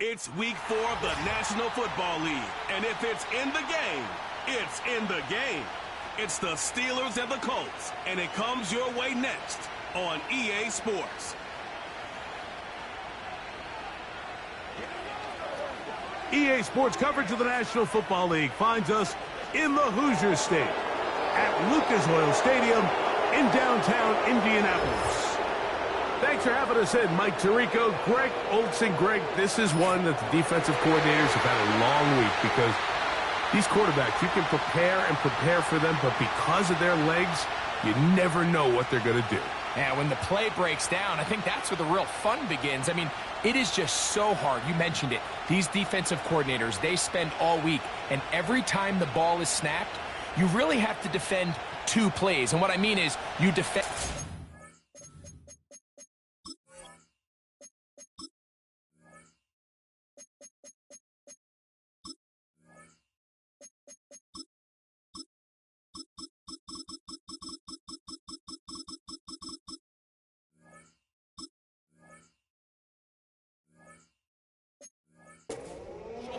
It's week 4 of the National Football League, and if it's in the game, it's in the game. It's the Steelers and the Colts, and it comes your way next on EA Sports. EA Sports coverage of the National Football League finds us in the Hoosier State at Lucas Oil Stadium in downtown Indianapolis. Thanks for having us in, Mike Tirico, Greg Olson. Greg, this is one that the defensive coordinators have had a long week because these quarterbacks, you can prepare for them, but because of their legs, you never know what they're going to do. Yeah, when the play breaks down, I think that's where the real fun begins. I mean, it is just so hard. You mentioned it. These defensive coordinators, they spend all week, and every time the ball is snapped, you really have to defend 2 plays. And what I mean is you defend...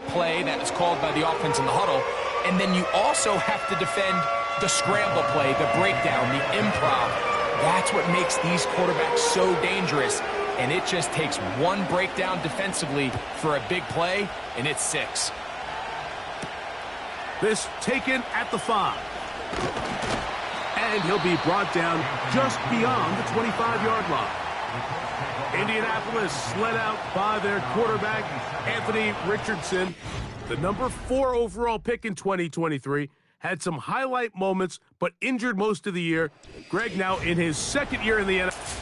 play that is called by the offense in the huddle, and then you also have to defend the scramble play, the breakdown, the improv. That's what makes these quarterbacks so dangerous, and it just takes one breakdown defensively for a big play, and it's 6. This taken at the 5. And he'll be brought down just beyond the 25-yard line. Indianapolis led out by their quarterback, Anthony Richardson. The number 4 overall pick in 2023. Had some highlight moments, but injured most of the year. Greg now in his 2nd year in the NFL.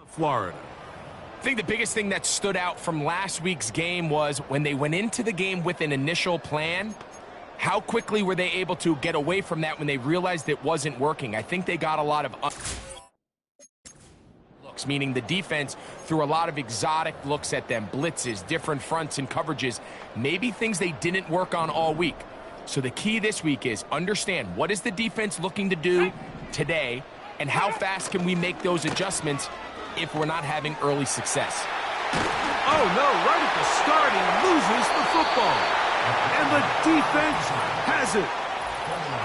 Florida. I think the biggest thing that stood out from last week's game was when they went into the game with an initial plan, how quickly were they able to get away from that when they realized it wasn't working? I think they got a lot of looks, meaning the defense threw a lot of exotic looks at them, blitzes, different fronts and coverages, maybe things they didn't work on all week. So the key this week is understand what is the defense looking to do today and how fast can we make those adjustments if we're not having early success. Oh, no, right at the start, he loses the football. And the defense has it.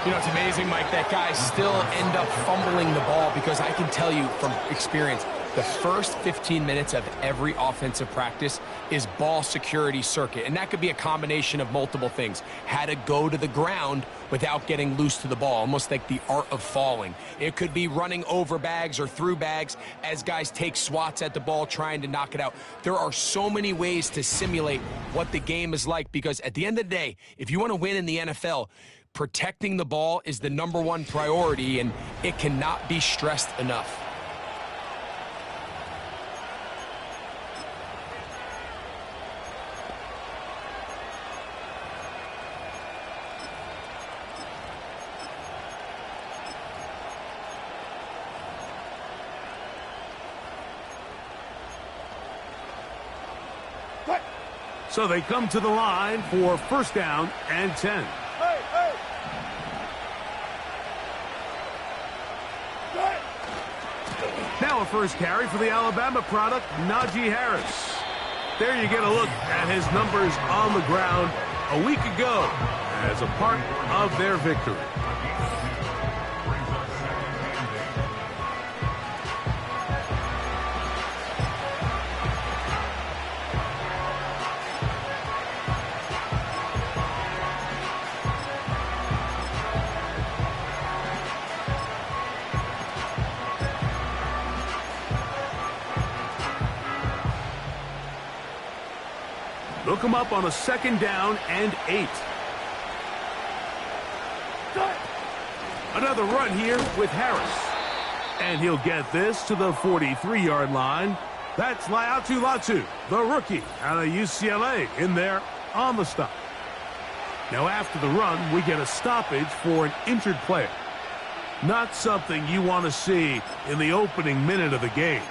You know, it's amazing, Mike, that guys still end up fumbling the ball because I can tell you from experience, The first 15 minutes of every offensive practice is ball security circuit, and that could be a combination of multiple things. How to go to the ground without getting loose to the ball, almost like the art of falling. It could be running over bags or through bags as guys take swats at the ball trying to knock it out. There are so many ways to simulate what the game is like, because at the end of the day, if you want to win in the NFL, protecting the ball is the #1 priority, and it cannot be stressed enough. So they come to the line for first down and 10. Now a first carry for the Alabama product, Najee Harris. There you get a look at his numbers on the ground a week ago as a part of their victory. They'll come up on a second down and 8. Another run here with Harris. And he'll get this to the 43-yard line. That's Laiatu Latu, the rookie out of UCLA, in there on the stop. Now after the run, we get a stoppage for an injured player. Not something you want to see in the opening minute of the game.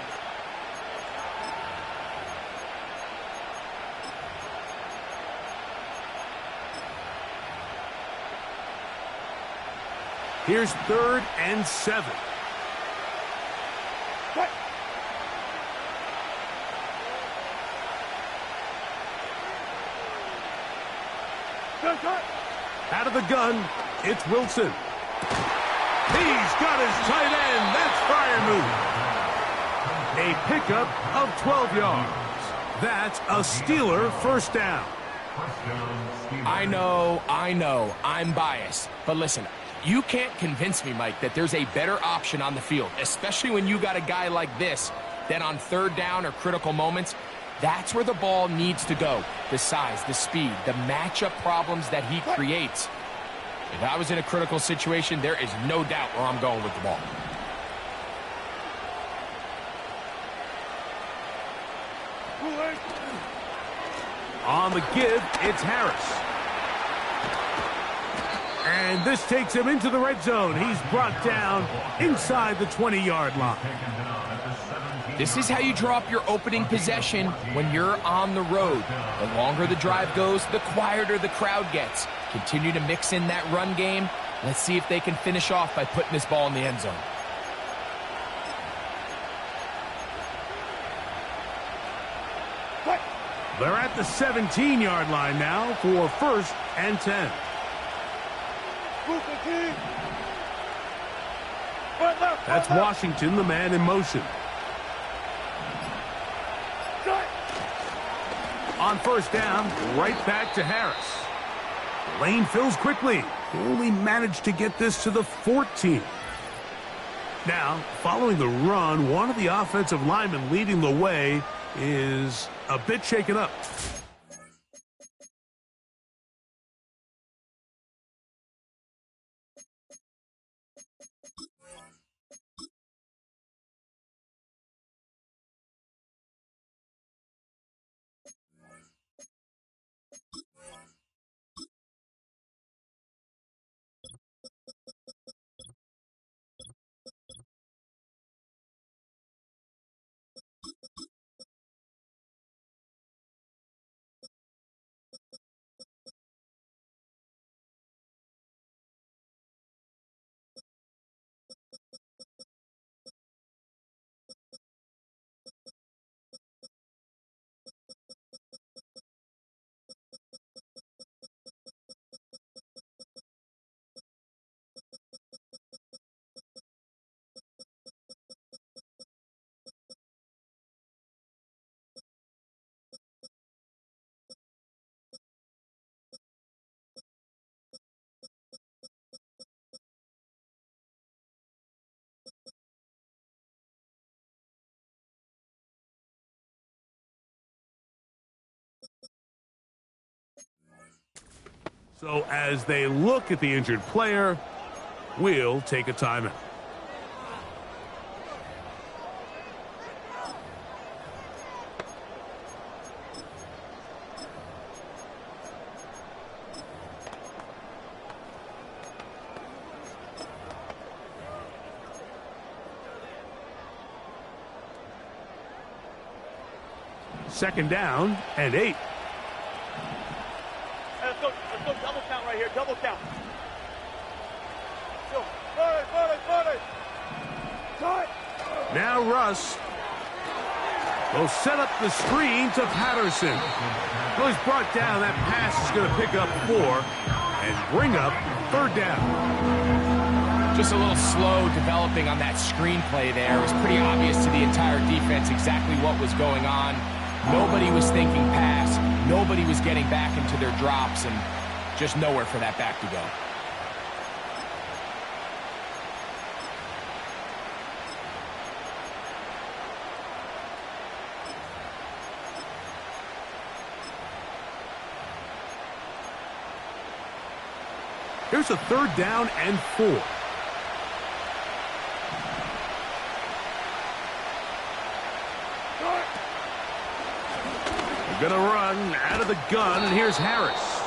Here's 3rd and 7. Out of the gun, it's Wilson. He's got his tight end. That's Freiermuth. A pickup of 12 yards. That's a Steeler first down. I know, I'm biased. But listen, you can't convince me, Mike, that there's a better option on the field, especially when you got a guy like this, that on third down or critical moments, that's where the ball needs to go. The size, the speed, the matchup problems that he creates. If I was in a critical situation, there is no doubt where I'm going with the ball. On the give, it's Harris. And this takes him into the red zone. He's brought down inside the 20-yard line. This is how you draw up your opening possession when you're on the road. The longer the drive goes, the quieter the crowd gets. Continue to mix in that run game. Let's see if they can finish off by putting this ball in the end zone. They're at the 17-yard line now for 1st and 10. That's Washington, the man in motion. On first down, right back to Harris. Lane fills quickly. Only managed to get this to the 14. Now, following the run, one of the offensive linemen leading the way is a bit shaken up. So as they look at the injured player, we'll take a timeout. Second down and 8. Let's go double count right here, double count. Go. Now Russ will set up the screen to Patterson. Well, he's brought down. That pass is going to pick up 4 and bring up third down. Just a little slow developing on that screenplay there. It was pretty obvious to the entire defense exactly what was going on. Nobody was thinking pass. Nobody was getting back into their drops, and just nowhere for that back to go. Here's a third down and 4. They're going to run out of the gun, and here's Harris.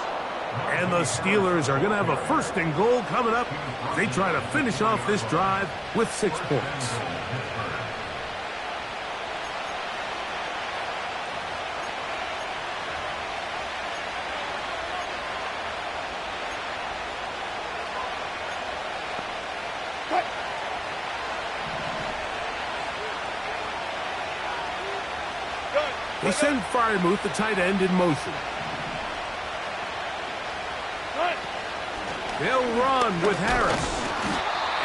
And the Steelers are going to have a first and goal coming up. They try to finish off this drive with 6 points. They send Freiermuth, the tight end, in motion. They'll run with Harris.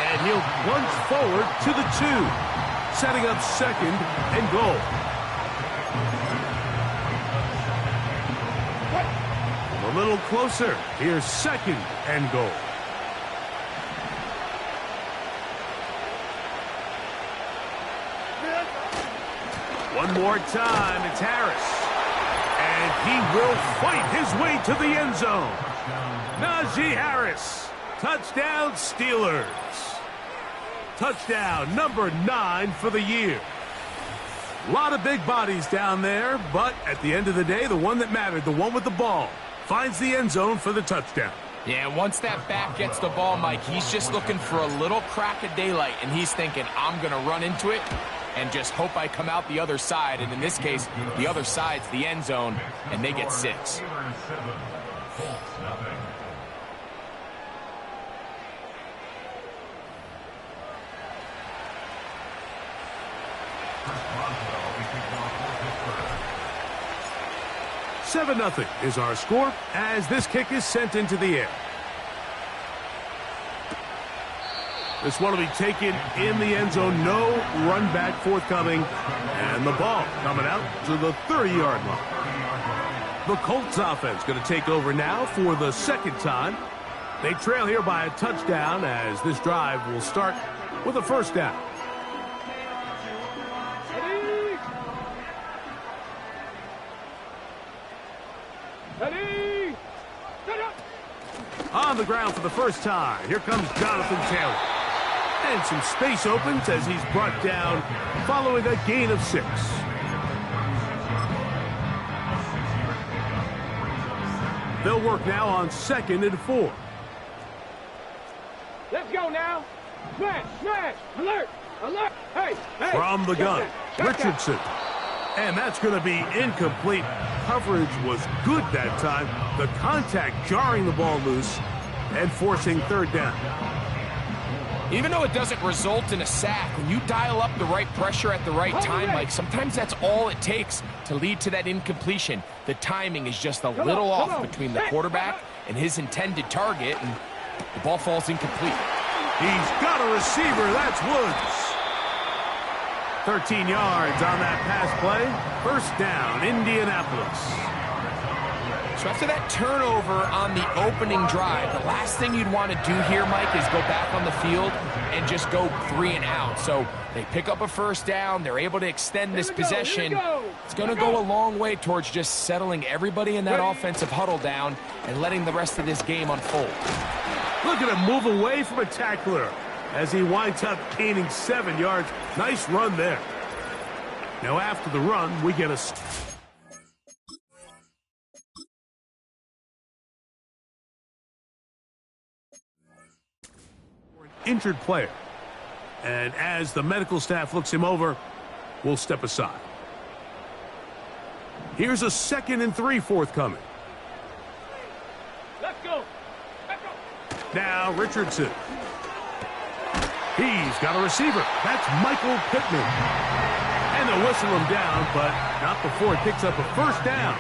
And he'll plunge forward to the 2, setting up second and goal. A little closer. Here's second and goal. One more time, it's Harris. And he will fight his way to the end zone. Najee Harris. Touchdown, Steelers. Touchdown number 9 for the year. A lot of big bodies down there, but at the end of the day, the one that mattered, the one with the ball, finds the end zone for the touchdown. Yeah, once that back gets the ball, Mike, he's just looking for a little crack of daylight, and he's thinking, I'm going to run into it and just hope I come out the other side. And in this case, the other side's the end zone, and they get 6. Seven 0 is our score as this kick is sent into the air. This one will be taken in the end zone. No run back forthcoming. And the ball coming out to the 30-yard line. The Colts offense going to take over now for the second time. They trail here by a touchdown as this drive will start with a first down. On the ground for the first time. Here comes Jonathan Taylor. And some space opens as he's brought down following a gain of 6. They'll work now on 2nd and 4. Let's go now. Smash, smash, alert, alert. Hey, hey. From the gun, Richardson. And that's going to be incomplete. Coverage was good that time. The contact jarring the ball loose and forcing third down. Even though it doesn't result in a sack, when you dial up the right pressure at the right time, like sometimes that's all it takes to lead to that incompletion. The timing is just a little off between the quarterback and his intended target, and the ball falls incomplete. He's got a receiver. That's Woods. 13 yards on that pass play. First down, Indianapolis. So after that turnover on the opening drive, the last thing you'd want to do here, Mike, is go back on the field and just go 3 and out. So they pick up a first down. They're able to extend this possession. It's going to go a long way towards just settling everybody in that offensive huddle down and letting the rest of this game unfold. Look at him move away from a tackler as he winds up gaining 7 yards. Nice run there. Now after the run, we get a... injured player. And as the medical staff looks him over, we'll step aside. Here's a 2nd and 3 forthcoming. Let's go. Now Richardson. He's got a receiver. That's Michael Pittman. And they'll whistle him down, but not before he picks up a first down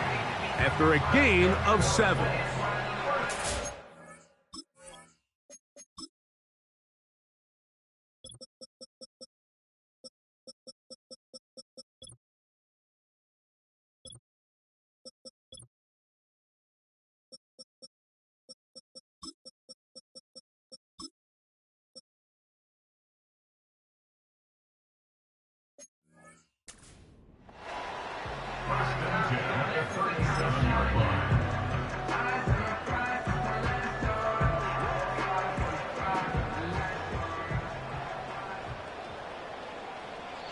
after a gain of 7.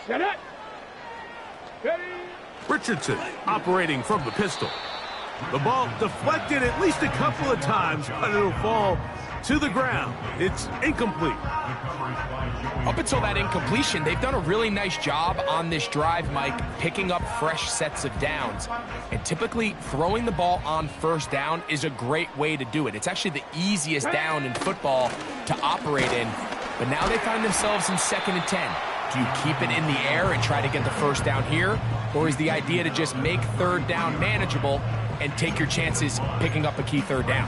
Set it. Ready. Richardson operating from the pistol. The ball deflected at least a couple of times, but it'll fall to the ground. It's incomplete. Up until that incompletion, they've done a really nice job on this drive, Mike, picking up fresh sets of downs. And typically, throwing the ball on first down is a great way to do it. It's actually the easiest down in football to operate in. But now they find themselves in 2nd and 10. Do you keep it in the air and try to get the first down here? Or is the idea to just make 3rd down manageable and take your chances picking up a key 3rd down?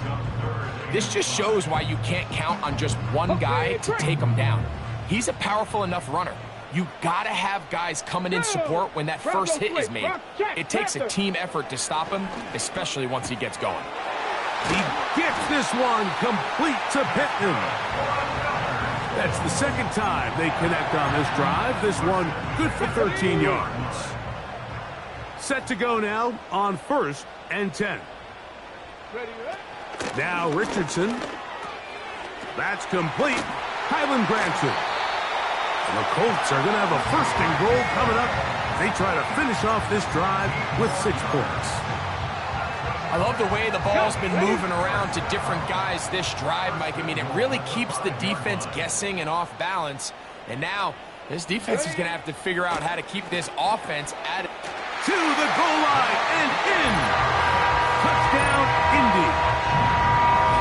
This just shows why you can't count on just one guy to take him down. He's a powerful enough runner. You gotta have guys coming in support when that first hit is made. It takes a team effort to stop him, especially once he gets going. He gets this one complete to Pittman. That's the 2nd time they connect on this drive. This one good for 13 yards. Set to go now on 1st and 10. Now Richardson. That's complete. Highland grabs it. And the Colts are going to have a 1st and goal coming up. They try to finish off this drive with 6 points. I love the way the ball's been moving around to different guys this drive, Mike. I mean, it really keeps the defense guessing and off balance. And now this defense is going to have to figure out how to keep this offense at it. To the goal line and in. Touchdown, Indy.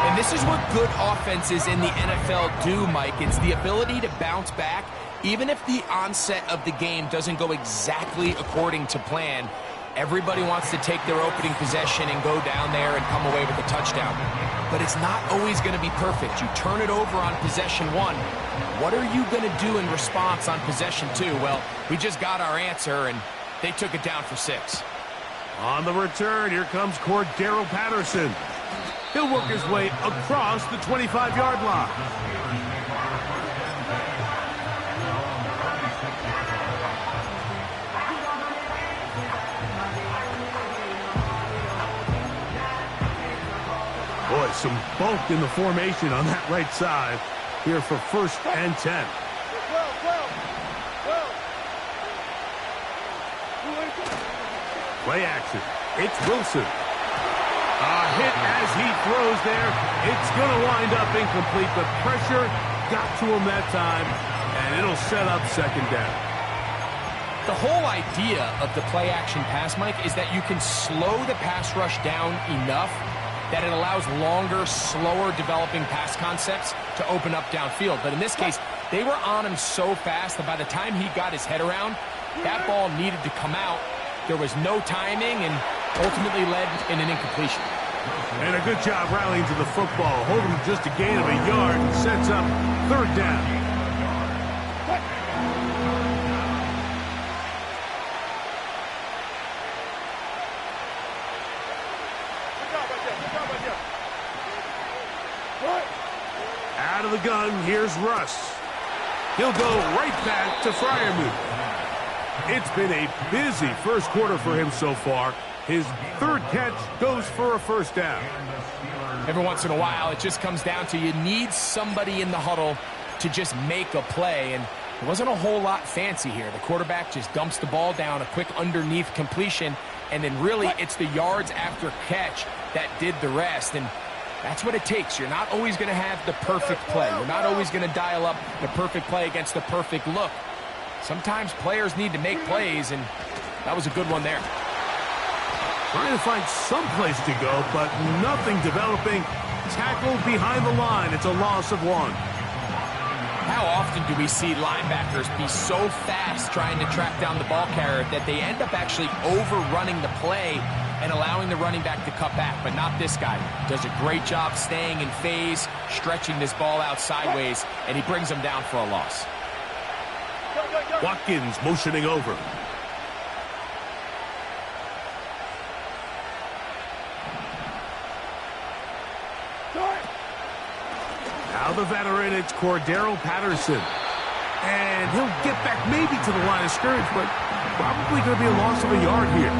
And this is what good offenses in the NFL do, Mike. It's the ability to bounce back, even if the onset of the game doesn't go exactly according to plan. Everybody wants to take their opening possession and go down there and come away with a touchdown. But it's not always going to be perfect. You turn it over on possession 1. What are you going to do in response on possession 2? Well, we just got our answer, and they took it down for 6. On the return, here comes Cordero Patterson. He'll work his way across the 25-yard line. Boy, some bulk in the formation on that right side here for 1st and 10. Play action. It's Wilson. A hit as he throws there. It's going to wind up incomplete, but pressure got to him that time, and it'll set up 2nd down. The whole idea of the play action pass, Mike, is that you can slow the pass rush down enough that it allows longer, slower developing pass concepts to open up downfield. But in this case, they were on him so fast that by the time he got his head around, that ball needed to come out. There was no timing and ultimately led in an incompletion. And a good job rallying to the football. Holding just a gain of a yard and sets up 3rd down. Out of the gun, here's Russ. He'll go right back to Freiermuth. It's been a busy first quarter for him so far. His third catch goes for a first down. Every once in a while, it just comes down to you need somebody in the huddle to just make a play, and there wasn't a whole lot fancy here. The quarterback just dumps the ball down, a quick underneath completion, and then really it's the yards after catch that did the rest, and that's what it takes. You're not always going to have the perfect play. You're not always going to dial up the perfect play against the perfect look. Sometimes players need to make plays, and that was a good one there. Trying to find some place to go, but nothing developing. Tackled behind the line. It's a loss of 1. How often do we see linebackers be so fast trying to track down the ball carrier that they end up actually overrunning the play and allowing the running back to cut back? But not this guy. Does a great job staying in phase, stretching this ball out sideways, and he brings him down for a loss. Watkins motioning over. Now the veteran, it's Cordero Patterson. And he'll get back maybe to the line of scrimmage, but probably going to be a loss of a yard here.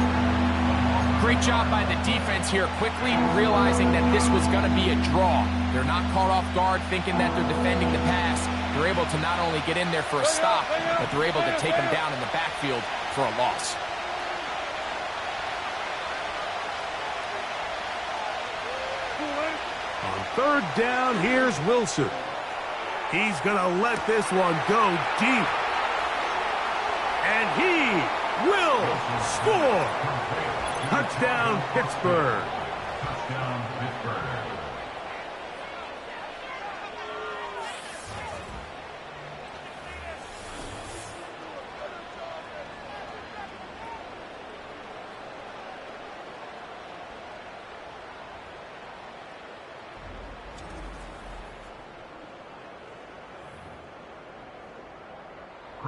Great job by the defense here, quickly realizing that this was going to be a draw. They're not caught off guard thinking that they're defending the pass. They're able to not only get in there for a stop, but they're able to take him down in the backfield for a loss. On third down, here's Wilson. He's going to let this one go deep. And he will score. Touchdown, Pittsburgh. Touchdown, Pittsburgh.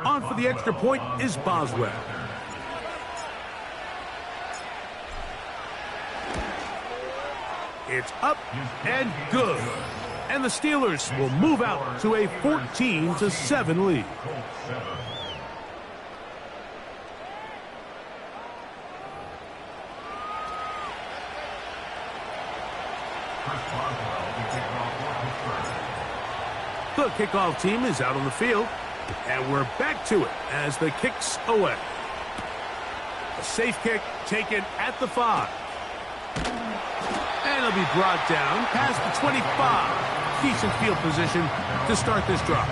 On for the extra point is Boswell. It's up and good. And the Steelers will move out to a 14-7 lead. The kickoff team is out on the field. And we're back to it as the kick's away. A safe kick taken at the 5. And it'll be brought down past the 25. Decent field position to start this drive.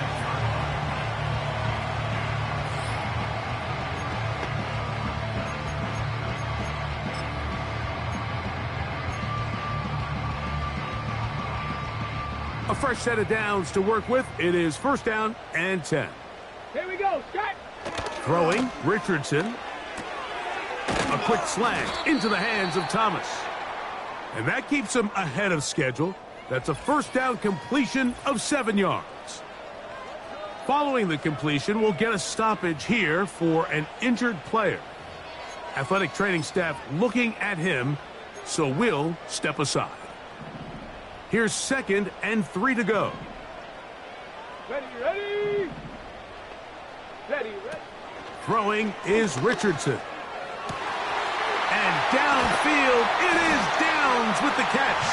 A fresh set of downs to work with. It is first down and 10. Here we go, Scott. Throwing, Richardson. A quick slant into the hands of Thomas. And that keeps him ahead of schedule. That's a first down completion of 7 yards. Following the completion, we'll get a stoppage here for an injured player. Athletic training staff looking at him, so we'll step aside. Here's 2nd and 3 to go. Ready, ready. Ready, ready. Throwing is Richardson. And downfield, it is Downs with the catch.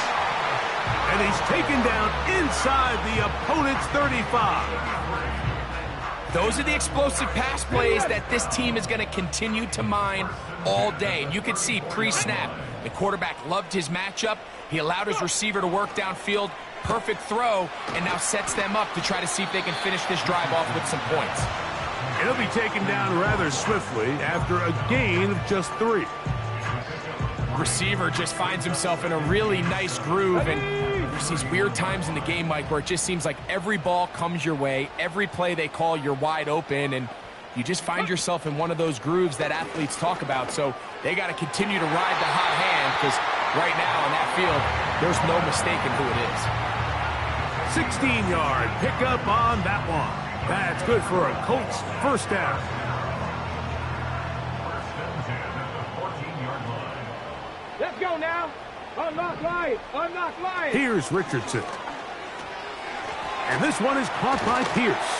And he's taken down inside the opponent's 35. Those are the explosive pass plays that this team is going to continue to mine all day. And you can see pre-snap, the quarterback loved his matchup. He allowed his receiver to work downfield. Perfect throw, and now sets them up to try to see if they can finish this drive off with some points. It'll be taken down rather swiftly after a gain of just 3. Receiver just finds himself in a really nice groove, and there's these weird times in the game, Mike, where it just seems like every ball comes your way, every play they call, you're wide open, and you just find yourself in one of those grooves that athletes talk about. So they got to continue to ride the hot hand, because right now on that field, there's no mistaking who it is. 16-yard pickup on that one. That's good for a Colts first down. Let's go now. Unlock line. Unlock line. Here's Richardson. And this one is caught by Pierce.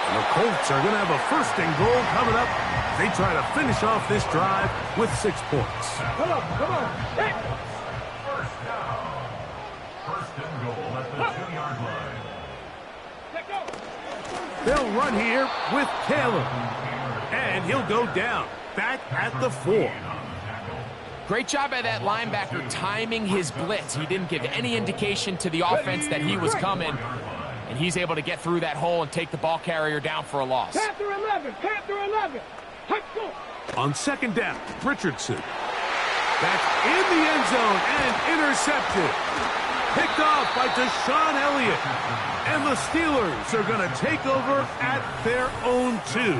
And the Colts are going to have a 1st and goal coming up. They try to finish off this drive with 6 points. Come on, come on. Hey. First down. 1st and goal at the 2-yard line. Let go. They'll run here with Caleb. And he'll go down, back at the 4. Great job by that linebacker timing his blitz. He didn't give any indication to the offense that he was coming. And he's able to get through that hole and take the ball carrier down for a loss. Panther 11, Panther 11. Let's go. On 2nd down, Richardson. That's in the end zone and intercepted. Picked off by Deshaun Elliott. And the Steelers are going to take over at their own 2.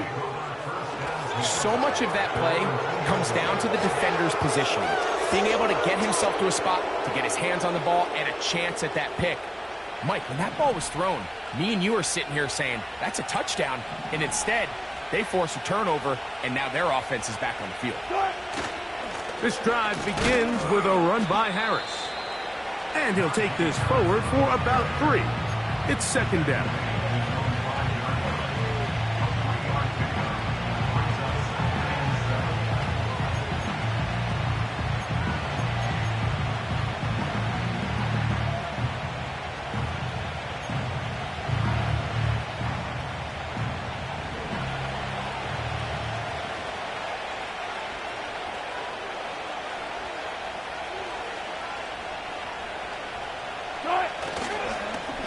So much of that play comes down to the defender's positioning. Being able to get himself to a spot, to get his hands on the ball, and a chance at that pick. Mike, when that ball was thrown, me and you are sitting here saying, that's a touchdown. And instead, they force a turnover, and now their offense is back on the field. This drive begins with a run by Harris. And he'll take this forward for about 3. It's 2nd down.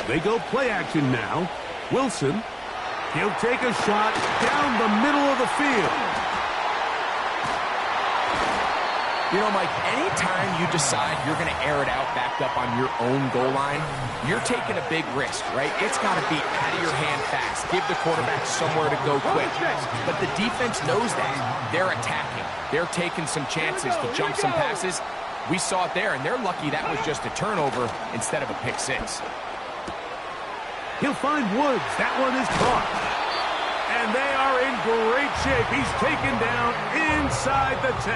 They go play action now. Wilson, he'll take a shot down the middle of the field. You know, Mike, anytime you decide you're going to air it out backed up on your own goal line, you're taking a big risk, right? It's got to be out of your hand fast. Give the quarterback somewhere to go quick. But the defense knows that. They're attacking. They're taking some chances to jump some passes. We saw it there, and they're lucky that was just a turnover instead of a pick 6. He'll find Woods. That one is caught. And they are in great shape. He's taken down inside the 10.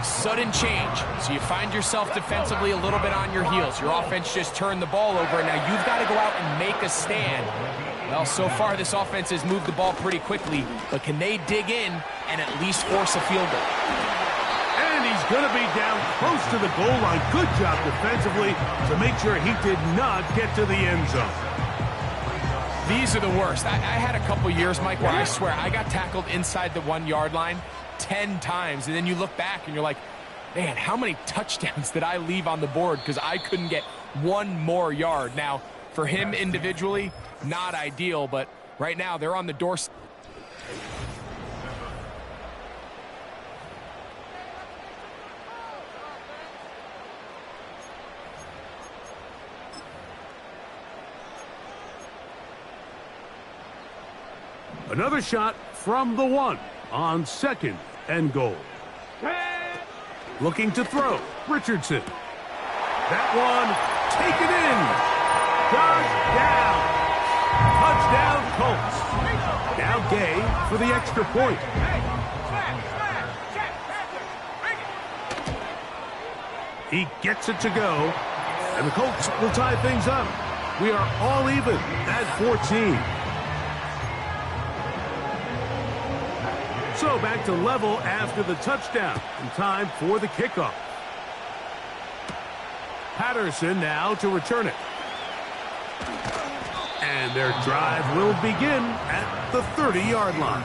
Sudden change. So you find yourself defensively a little bit on your heels. Your offense just turned the ball over, and now you've got to go out and make a stand. Well, so far this offense has moved the ball pretty quickly, but can they dig in and at least force a field goal? And he's going to be down close to the goal line. Good job defensively to make sure he did not get to the end zone. These are the worst. I had a couple years, Mike, where I swear I got tackled inside the 1-yard line 10 times. And then you look back and you're like, man, how many touchdowns did I leave on the board because I couldn't get one more yard? Now, for him individually, not ideal, but right now they're on the doorstep. Another shot from the 1 on 2nd and goal. Looking to throw, Richardson. That one taken in. Touchdown, Colts. Now Gay for the extra point. He gets it to go, and the Colts will tie things up. We are all even at 14. So back to level after the touchdown, and time for the kickoff. Patterson now to return it. And their drive will begin at the 30-yard line.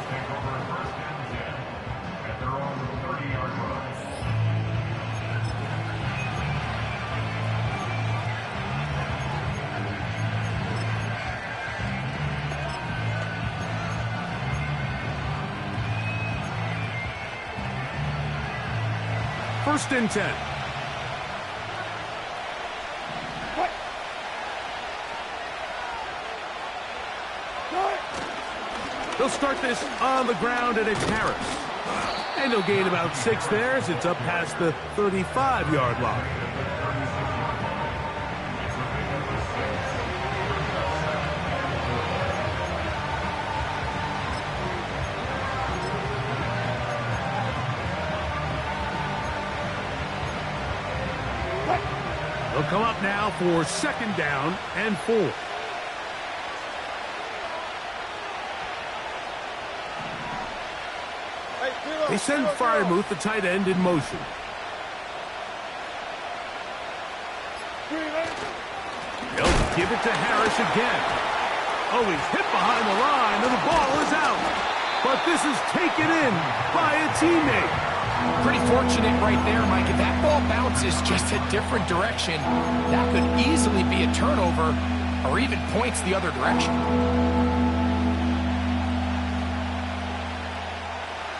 First and 10. They'll start this on the ground, and it's Harris. And he'll gain about 6 there as it's up past the 35-yard line. They'll come up now for 2nd down and 4. They send Freiermuth, the tight end, in motion. They'll give it to Harris again. Oh, he's hit behind the line, and the ball is out. But this is taken in by a teammate. Pretty fortunate right there, Mike. If that ball bounces just a different direction, that could easily be a turnover or even points the other direction.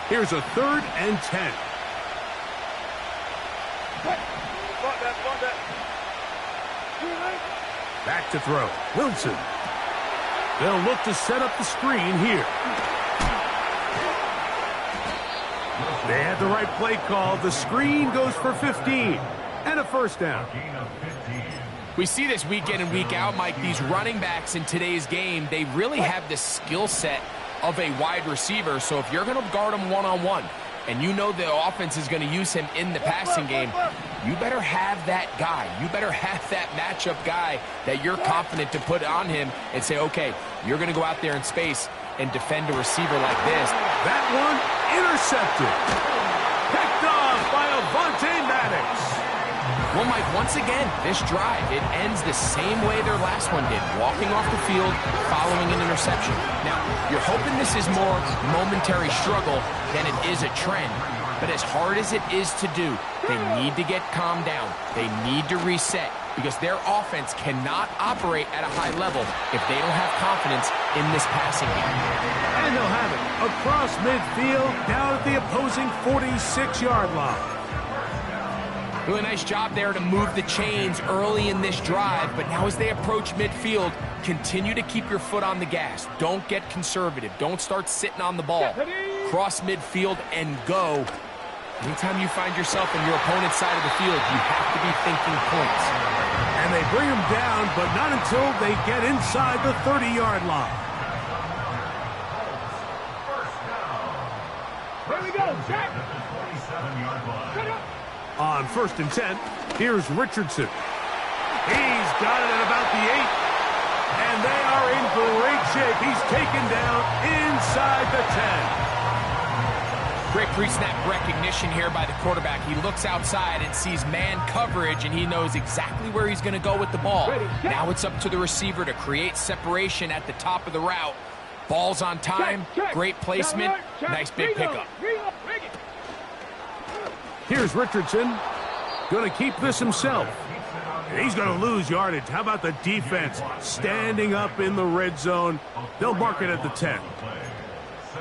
Here's a 3rd and 10. Back to throw. Wilson. They'll look to set up the screen here. They had the right play call. The screen goes for 15 and a 1st down. We see this week in and week out, Mike. These running backs in today's game, they really have the skill set of a wide receiver. So if you're going to guard him one-on-one and you know the offense is going to use him in the passing game, you better have that guy. You better have that matchup guy that you're confident to put on him and say, okay, you're going to go out there in space and defend a receiver like this. That one intercepted. Picked off by Avonte Maddox. Well, Mike, once again, this drive, it ends the same way their last one did, walking off the field, following an interception. Now, you're hoping this is more momentary struggle than it is a trend, but as hard as it is to do, they need to get calmed down. They need to reset because their offense cannot operate at a high level if they don't have confidence in this passing game. And they'll have it across midfield, down at the opposing 46-yard line. Really nice job there to move the chains early in this drive, but now as they approach midfield, continue to keep your foot on the gas. Don't get conservative. Don't start sitting on the ball. Cross midfield and go. Anytime you find yourself on your opponent's side of the field, you have to be thinking points. And they bring him down, but not until they get inside the 30-yard line. Here we go, check. On 1st and 10, here's Richardson. He's got it at about the 8. And they are in great shape. He's taken down inside the 10. Great pre-snap recognition here by the quarterback. He looks outside and sees man coverage, and he knows exactly where he's going to go with the ball. Now it's up to the receiver to create separation at the top of the route. Ball's on time, great placement, nice big pickup. Here's Richardson. Going to keep this himself. And he's going to lose yardage. How about the defense standing up in the red zone? They'll mark it at the 10.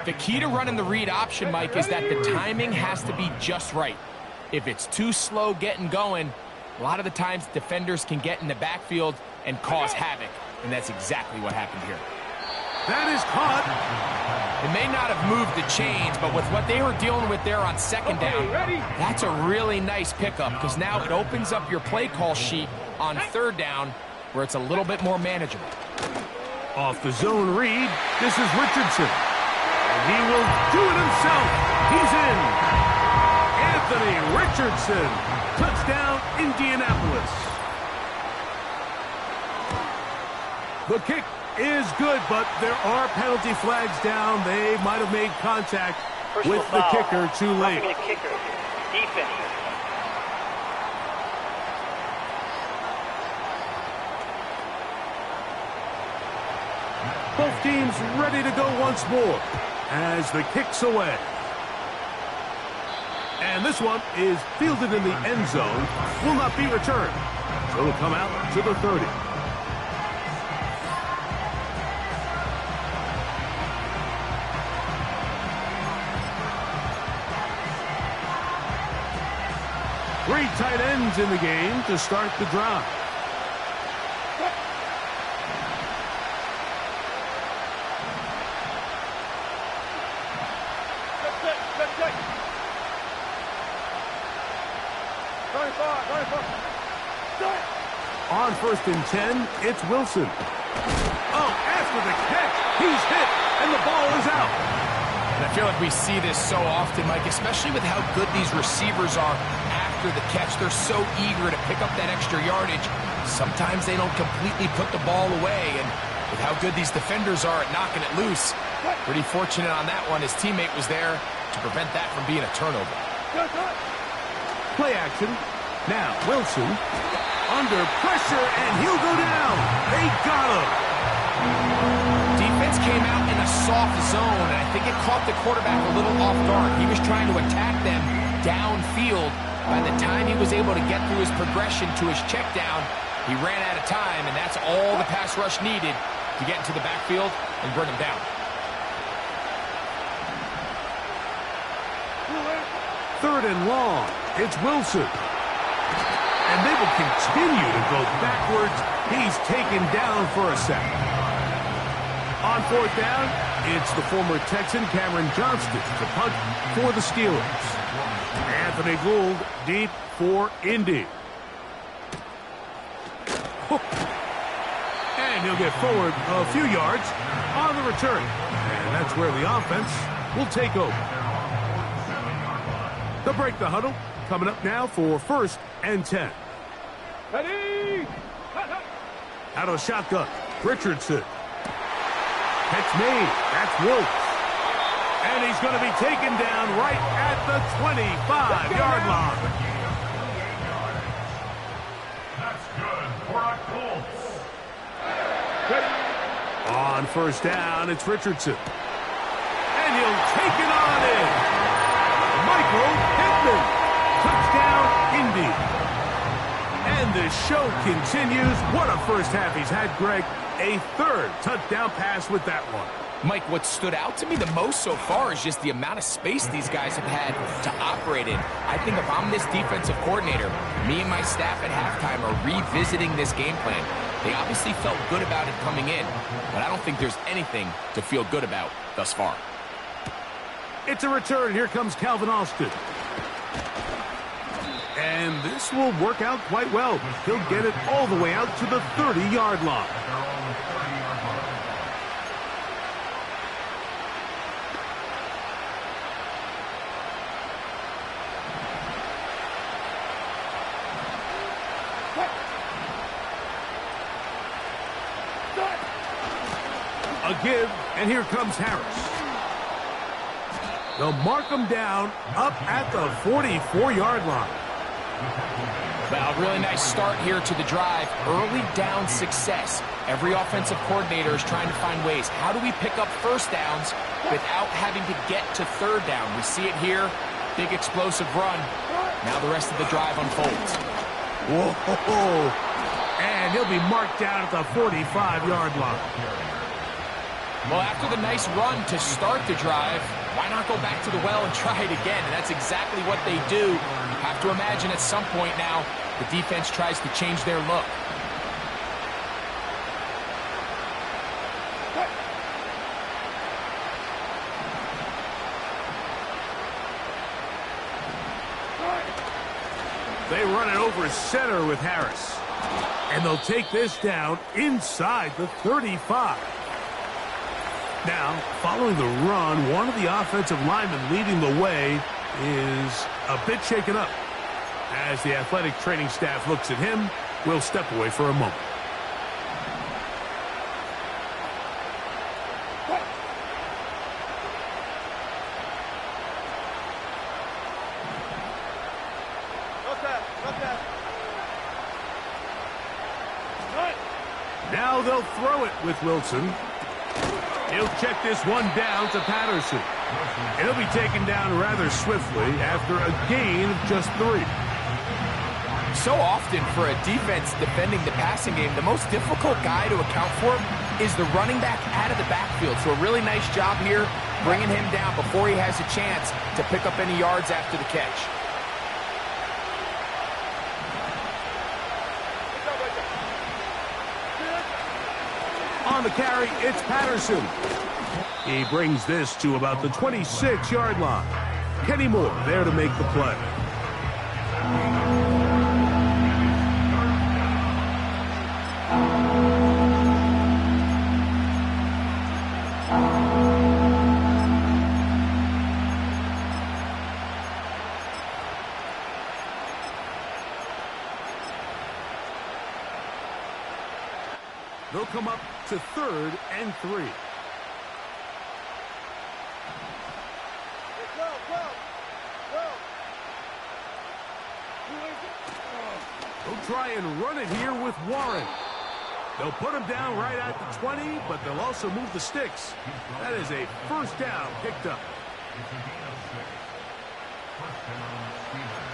The key to running the read option, Mike, is that the timing has to be just right. If it's too slow getting going, a lot of the times defenders can get in the backfield and cause havoc. And that's exactly what happened here. That is caught. It may not have moved the chains, but with what they were dealing with there on 2nd down, that's a really nice pickup because now it opens up your play call sheet on 3rd down where it's a little bit more manageable. Off the zone read, this is Richardson. And he will do it himself. He's in. Anthony Richardson. Touchdown, Indianapolis. The kick is good, but there are penalty flags down. They might have made contact with the kicker too late. Both teams ready to go once more as the kick's away. And this one is fielded in the end zone, will not be returned. So it'll come out to the 30. Three tight ends in the game to start the drive. On 1st and 10, it's Wilson. Oh, after the catch, he's hit, and the ball is out. And I feel like we see this so often, Mike, especially with how good these receivers are after after the catch. They're so eager to pick up that extra yardage. Sometimes they don't completely put the ball away, and with how good these defenders are at knocking it loose, pretty fortunate on that one. His teammate was there to prevent that from being a turnover. Play action. Now, Wilson under pressure, and he'll go down. They got him. Defense came out in a soft zone, and I think it caught the quarterback a little off guard. He was trying to attack them downfield. By the time he was able to get through his progression to his check down, he ran out of time, and that's all the pass rush needed to get into the backfield and bring him down. Third and long. It's Wilson. And they will continue to go backwards. He's taken down for a sack. On fourth down, it's the former Texan Cameron Johnston to punt for the Steelers. Anthony Gould deep for Indy. And he'll get forward a few yards on the return. And that's where the offense will take over. They'll break the huddle. Coming up now for 1st and 10. Ready? Out of shotgun, Richardson. Catch made. That's Wolf. And he's going to be taken down right at the 25-yard line. That's good for our Colts. On first down, it's Richardson. And he'll take it on in. Michael Pittman. Touchdown, Indy. And the show continues. What a first half he's had, Greg. A third touchdown pass with that one. Mike, what stood out to me the most so far is just the amount of space these guys have had to operate in. I think if I'm this defensive coordinator, me and my staff at halftime are revisiting this game plan. They obviously felt good about it coming in, but I don't think there's anything to feel good about thus far. It's a return. Here comes Calvin Austin. And this will work out quite well. He'll get it all the way out to the 30-yard line. A give, and here comes Harris. They'll mark him down up at the 44-yard line. Well, really nice start here to the drive. Early down success. Every offensive coordinator is trying to find ways. How do we pick up first downs without having to get to third down? We see it here. Big explosive run. Now the rest of the drive unfolds. Whoa! And he'll be marked down at the 45-yard line. Well, after the nice run to start the drive, why not go back to the well and try it again? And that's exactly what they do. Have to imagine at some point now, the defense tries to change their look. They run it over center with Harris. And they'll take this down inside the 35. Now, following the run, one of the offensive linemen leading the way is a bit shaken up. As the athletic training staff looks at him, we'll step away for a moment. Now they'll throw it with Wilson. He'll check this one down to Patterson. And he'll be taken down rather swiftly after a gain of just 3. So often for a defense defending the passing game, the most difficult guy to account for is the running back out of the backfield. So a really nice job here bringing him down before he has a chance to pick up any yards after the catch. On the carry, it's Patterson. He brings this to about the 26-yard line. Kenny Moore there to make the play. come up to 3rd and 3. They'll try and run it here with Warren. They'll put him down right at the 20, but they'll also move the sticks. That is a first down picked up. It's a gain of 6. First down, Steelers.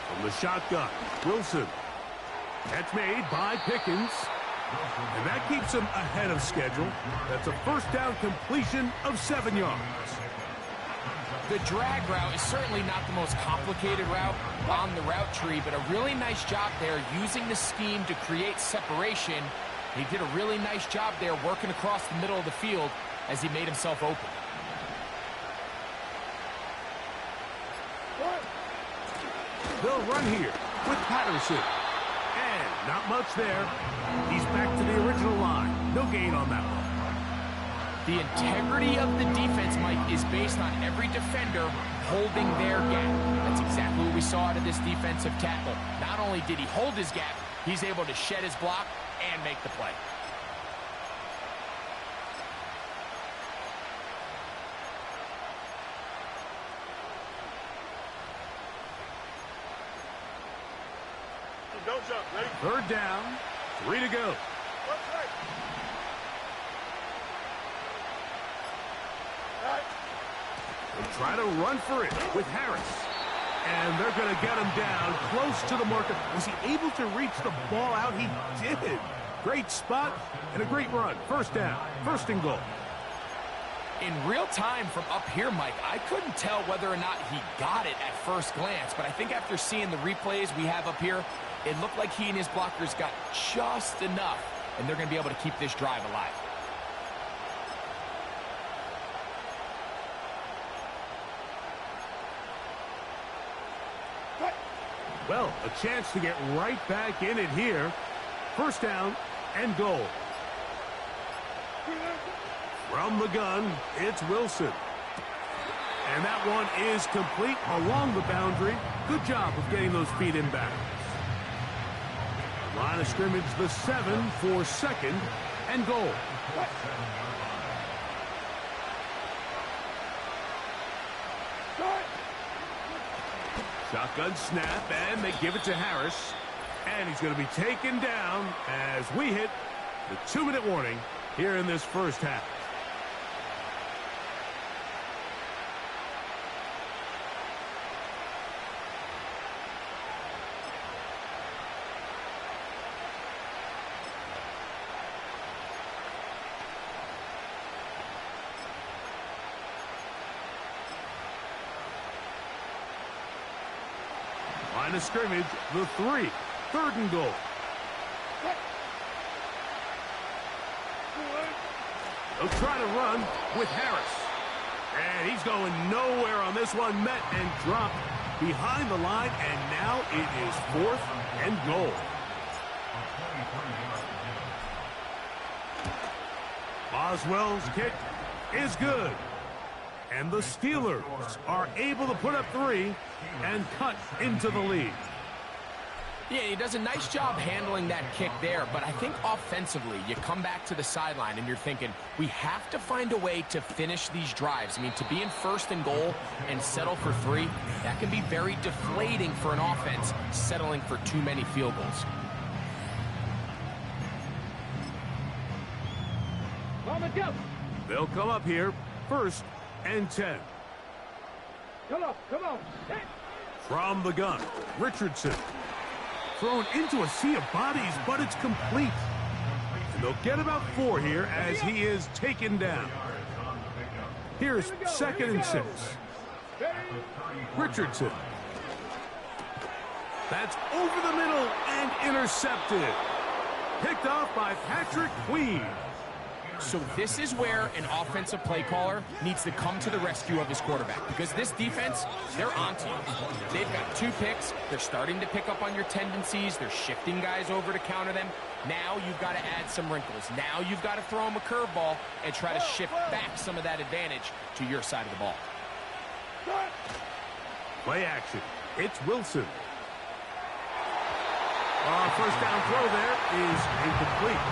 From the shotgun, Wilson. Catch made by Pickens. And that keeps him ahead of schedule. That's a first down completion of 7 yards. The drag route is certainly not the most complicated route on the route tree, but a really nice job there using the scheme to create separation. He did a really nice job there working across the middle of the field as he made himself open. They'll run here with Patterson. And not much there. He's back to the original line. No gain on that one. The integrity of the defense, Mike, is based on every defender holding their gap. That's exactly what we saw out of this defensive tackle. Not only did he hold his gap, he's able to shed his block and make the play. Don't jump. Ready? 3rd down, 3 to go. They'll try to run for it with Harris. And they're going to get him down close to the marker. Was he able to reach the ball out? He did. Great spot and a great run. First down, 1st and goal. In real time from up here, Mike, I couldn't tell whether or not he got it at first glance, but I think after seeing the replays we have up here, it looked like he and his blockers got just enough, and they're going to be able to keep this drive alive. Well, a chance to get right back in it here. First down and goal. From the gun, it's Wilson. And that one is complete along the boundary. Good job of getting those feet in bounds. Line of scrimmage, the 7 for 2nd and goal. Shotgun snap, and they give it to Harris. And he's going to be taken down as we hit the 2-minute warning here in this first half. Line of scrimmage, the 3. 3rd and goal. They'll try to run with Harris. And he's going nowhere on this one. Met and dropped behind the line. And now it is 4th and goal. Boswell's kick is good. And the Steelers are able to put up 3 and cut into the lead. Yeah, he does a nice job handling that kick there, but I think offensively, you come back to the sideline and you're thinking, we have to find a way to finish these drives. I mean, to be in 1st and goal and settle for 3, that can be very deflating for an offense, settling for too many field goals. They'll come up here, 1st and 10. Come on. Hey. From the gun, Richardson. Thrown into a sea of bodies, but it's complete. And they'll get about 4 here as he is taken down. Here's 2nd and 6. Richardson. That's over the middle and intercepted. Picked off by Patrick Queen. So this is where an offensive play caller needs to come to the rescue of his quarterback, because this defense, they're onto you. They've got 2 picks. They're starting to pick up on your tendencies. They're shifting guys over to counter them. Now you've got to add some wrinkles. Now you've got to throw them a curveball and try to shift back some of that advantage to your side of the ball. Play action. It's Wilson. First down throw there is incomplete.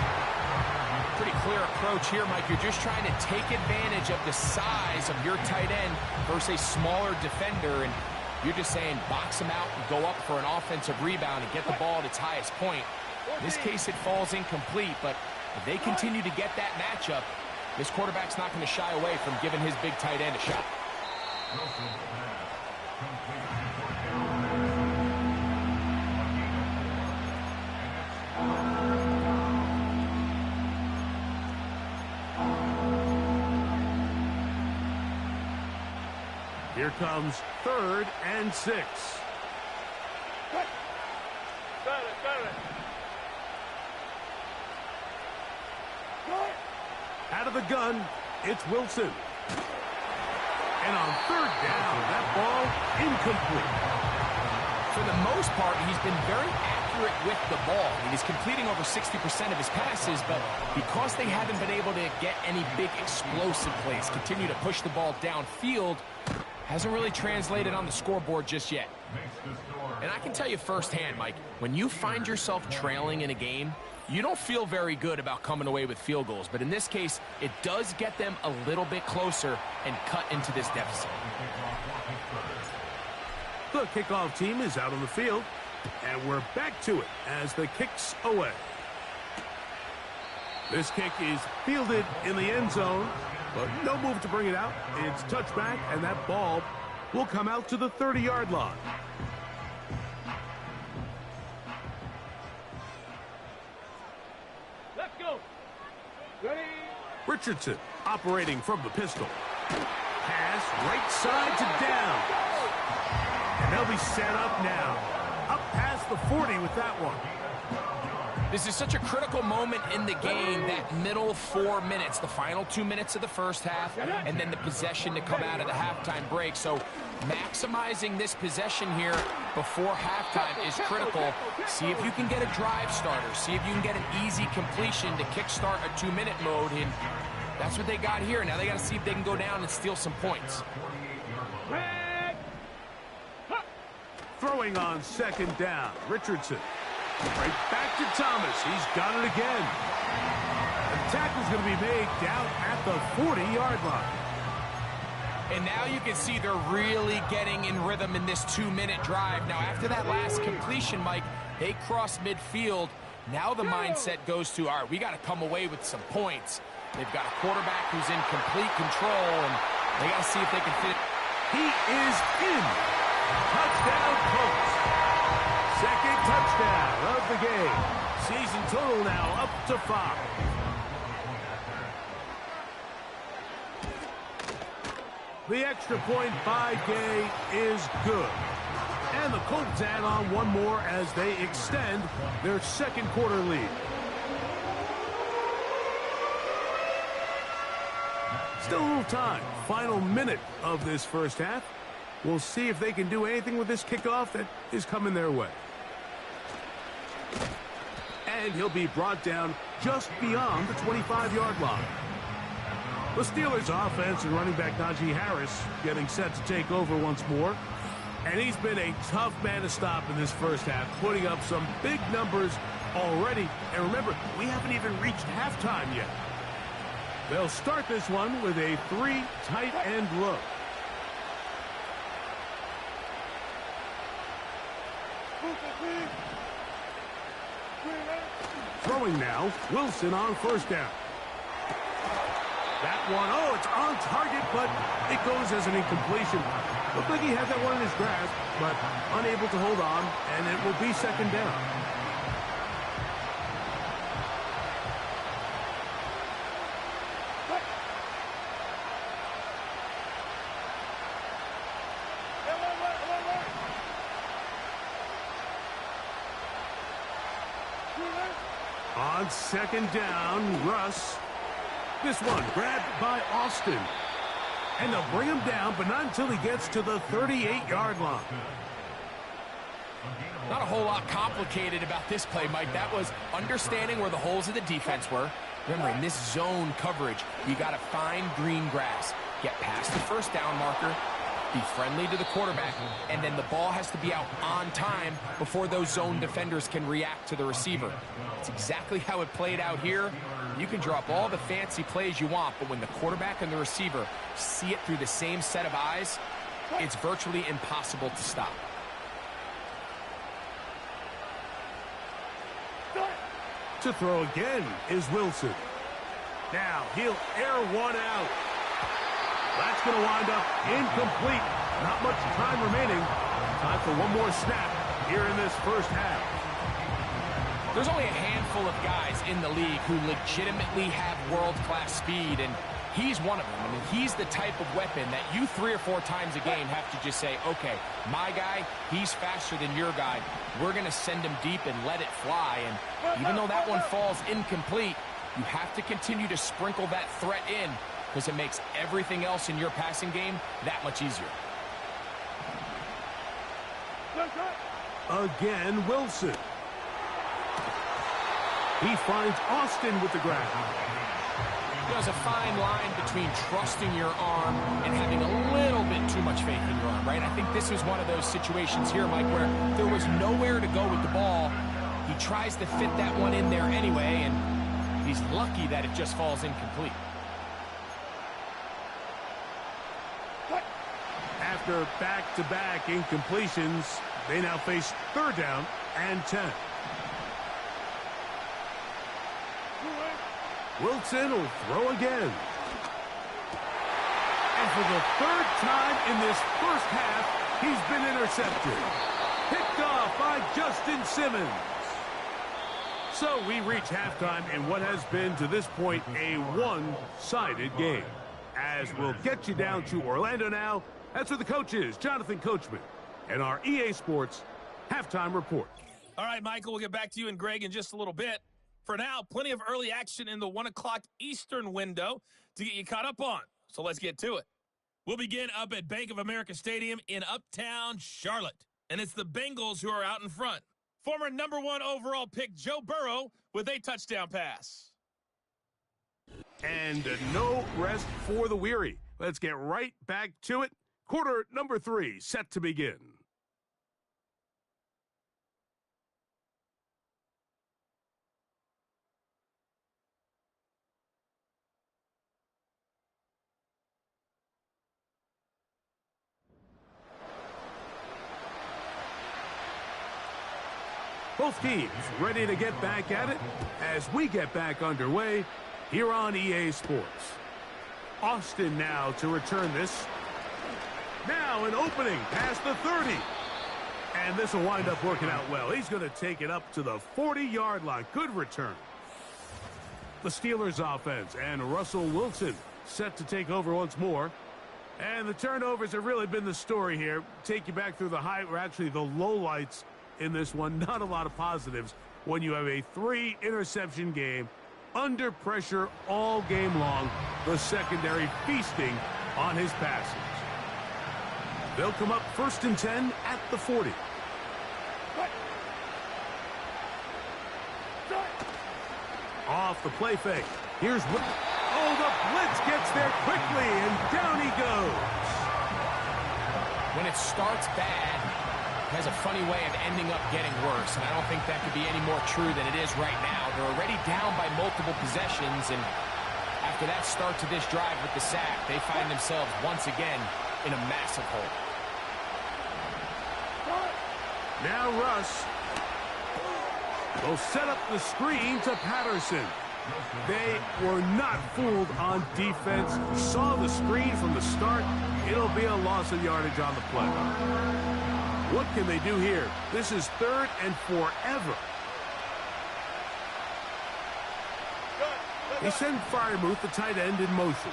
Pretty clear approach here, Mike. You're just trying to take advantage of the size of your tight end versus a smaller defender, and you're just saying box him out and go up for an offensive rebound and get the ball at its highest point. In this case, it falls incomplete, but if they continue to get that matchup, this quarterback's not going to shy away from giving his big tight end a shot. Here comes 3rd and 6. Out of the gun, it's Wilson. And on 3rd down, that ball incomplete. For the most part, he's been very accurate with the ball. I mean, he's completing over 60% of his passes, but because they haven't been able to get any big explosive plays, continue to push the ball downfield, hasn't really translated on the scoreboard just yet. And I can tell you firsthand, Mike, when you find yourself trailing in a game, you don't feel very good about coming away with field goals. But in this case, it does get them a little bit closer and cut into this deficit. The kickoff team is out on the field, and we're back to it as the kick's away. This kick is fielded in the end zone, but no move to bring it out. It's touchback, and that ball will come out to the 30-yard line. Let's go. Ready? Richardson operating from the pistol. Pass right side to down. And they'll be set up now. Up past the 40 with that one. This is such a critical moment in the game, that middle 4 minutes, the final 2 minutes of the first half, and then the possession to come out of the halftime break. So maximizing this possession here before halftime is critical. See if you can get a drive starter. See if you can get an easy completion to kickstart a 2-minute mode. And that's what they got here. Now they got to see if they can go down and steal some points. Throwing on 2nd down, Richardson. Right back to Thomas. He's got it again. The tackle's going to be made down at the 40-yard line. And now you can see they're really getting in rhythm in this 2-minute drive. Now, after that last completion, Mike, they cross midfield. Now the mindset goes to, all right, we got to come away with some points. They've got a quarterback who's in complete control, and they got to see if they can fit. He is in. Touchdown, Colts. 2nd touchdown of the game. Season total now up to 5. The extra point by Gay is good. And the Colts add on one more as they extend their 2nd quarter lead. Still a little time. Final minute of this first half. We'll see if they can do anything with this kickoff that is coming their way. And he'll be brought down just beyond the 25-yard line. The Steelers' offense and running back Najee Harris getting set to take over once more. And he's been a tough man to stop in this first half, putting up some big numbers already. And remember, we haven't even reached halftime yet. They'll start this one with a 3 tight end look. Throwing now, Wilson on 1st down. That one, oh, it's on target, but it goes as an incompletion. Looked like he had that one in his grasp, but unable to hold on, and it will be 2nd down. On 2nd down, Russ. This one grabbed by Austin. And they'll bring him down, but not until he gets to the 38-yard line. Not a whole lot complicated about this play, Mike. That was understanding where the holes of the defense were. Remember, in this zone coverage, you got to find green grass. Get past the first down marker, be friendly to the quarterback, and then the ball has to be out on time before those zone defenders can react to the receiver. It's exactly how it played out here. You can draw up all the fancy plays you want, but when the quarterback and the receiver see it through the same set of eyes, it's virtually impossible to stop. To throw again is Wilson. Now he'll air one out. That's going to wind up incomplete. Not much time remaining. Time for one more snap here in this first half. There's only a handful of guys in the league who legitimately have world-class speed, and he's one of them. I mean, he's the type of weapon that you 3 or 4 times a game have to just say, okay, my guy, he's faster than your guy. We're going to send him deep and let it fly. And even though that one falls incomplete, you have to continue to sprinkle that threat in because it makes everything else in your passing game that much easier. Again, Wilson. He finds Austin with the grab. There's a fine line between trusting your arm and having a little bit too much faith in your arm, right? I think this was one of those situations here, Mike, where there was nowhere to go with the ball. He tries to fit that one in there anyway, and he's lucky that it just falls incomplete. After back-to-back incompletions, they now face 3rd down and 10. Wilson will throw again. And for the 3rd time in this first half, he's been intercepted. Picked off by Justin Simmons. So we reach halftime in what has been, to this point, a one-sided game. As we'll get you down to Orlando now, that's where the coach is, Jonathan Coachman, and our EA Sports halftime report. All right, Michael, we'll get back to you and Greg in just a little bit. For now, plenty of early action in the 1 o'clock Eastern window to get you caught up on. So let's get to it. We'll begin up at Bank of America Stadium in Uptown Charlotte. And it's the Bengals who are out in front. Former #1 overall pick Joe Burrow with a touchdown pass. And no rest for the weary. Let's get right back to it. Quarter number 3 set to begin. Both teams ready to get back at it as we get back underway here on EA Sports. Austin now to return this. Now an opening past the 30. And this will wind up working out well. He's going to take it up to the 40-yard line. Good return. The Steelers offense and Russell Wilson set to take over once more. And the turnovers have really been the story here. Take you back through the actually the lowlights in this one. Not a lot of positives when you have a 3-interception game under pressure all game long. The secondary feasting on his passes. They'll come up 1st and 10 at the 40. Off the play fake. Here's what. Oh, the blitz gets there quickly, and down he goes. When it starts bad, it has a funny way of ending up getting worse, and I don't think that could be any more true than it is right now. They're already down by multiple possessions, and after that start to this drive with the sack, they find themselves once again in a massive hole. Now Russ will set up the screen to Patterson. They were not fooled on defense. Saw the screen from the start. It'll be a loss of yardage on the play. What can they do here? This is 3rd and forever. They send Freiermuth, the tight end, in motion.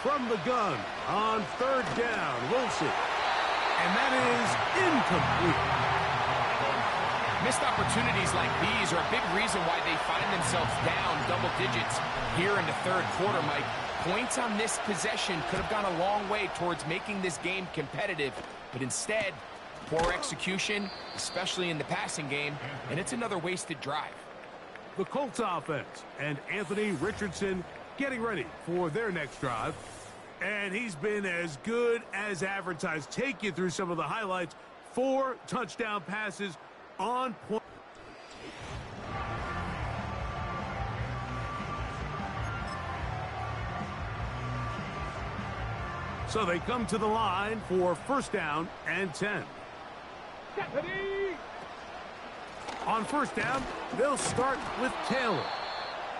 From the gun on 3rd down, Wilson. And that is incomplete. Missed opportunities like these are a big reason why they find themselves down double digits here in the third quarter, Mike. Points on this possession could have gone a long way towards making this game competitive, but instead, poor execution, especially in the passing game, and it's another wasted drive. The Colts offense and Anthony Richardson getting ready for their next drive. And he's been as good as advertised. Take you through some of the highlights. 4 touchdown passes on point. So they come to the line for first down and 10. On first down, they'll start with Taylor.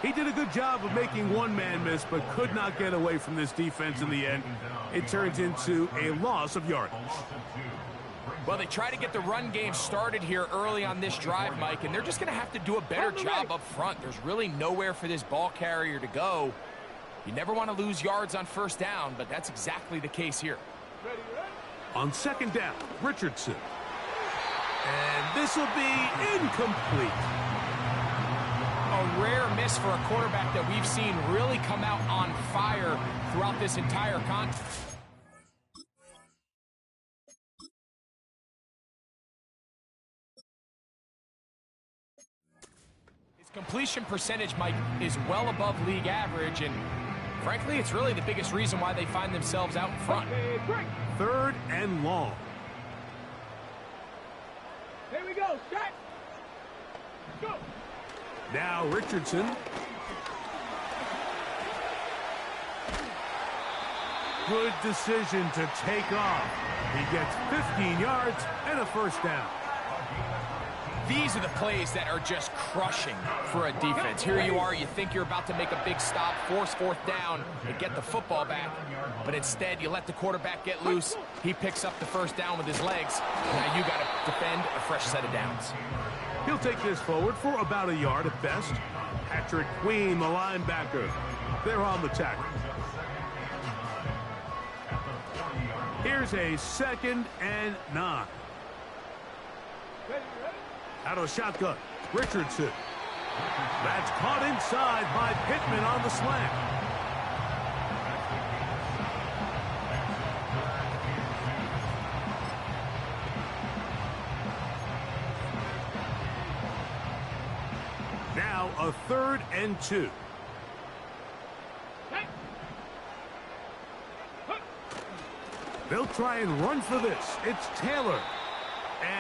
He did a good job of making one man miss, but could not get away from this defense in the end. It turns into a loss of yardage. Well, they try to get the run game started here early on this drive, Mike, and they're just going to have to do a better job up front. There's really nowhere for this ball carrier to go. You never want to lose yards on first down, but that's exactly the case here. On second down, Richardson. And this will be incomplete. A rare miss for a quarterback that we've seen really come out on fire throughout this entire contest. His completion percentage, Mike, is well above league average, and frankly, it's really the biggest reason why they find themselves out in front. Third and long. Here we go, set. Go. Now Richardson. Good decision to take off. He gets 15 yards and a first down. These are the plays that are just crushing for a defense. Here you are, you think you're about to make a big stop, force fourth down, and get the football back. But instead, you let the quarterback get loose. He picks up the first down with his legs. Now you got to defend a fresh set of downs. He'll take this forward for about a yard at best. Patrick Queen, the linebacker. They're on the tackle. Here's a 2nd and 9. Out of the shotgun, Richardson. That's caught inside by Pittman on the slant. Now a 3rd and 2. They'll try and run for this. It's Taylor.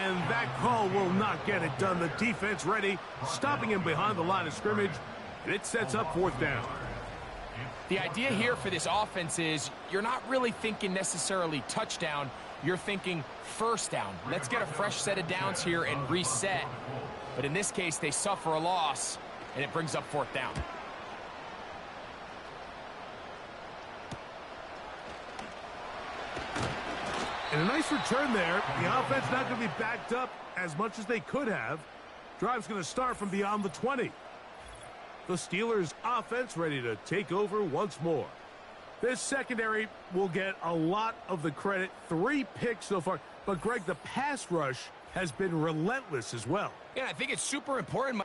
And that call will not get it done. The defense ready, stopping him behind the line of scrimmage, and it sets up 4th down. The idea here for this offense is you're not really thinking necessarily touchdown. You're thinking first down. Let's get a fresh set of downs here and reset. But in this case, they suffer a loss, and it brings up 4th down. And a nice return there. The offense not going to be backed up as much as they could have. Drive's going to start from beyond the 20. The Steelers' offense ready to take over once more. This secondary will get a lot of the credit. 3 picks so far. But, Greg, the pass rush has been relentless as well. Yeah, I think it's super important.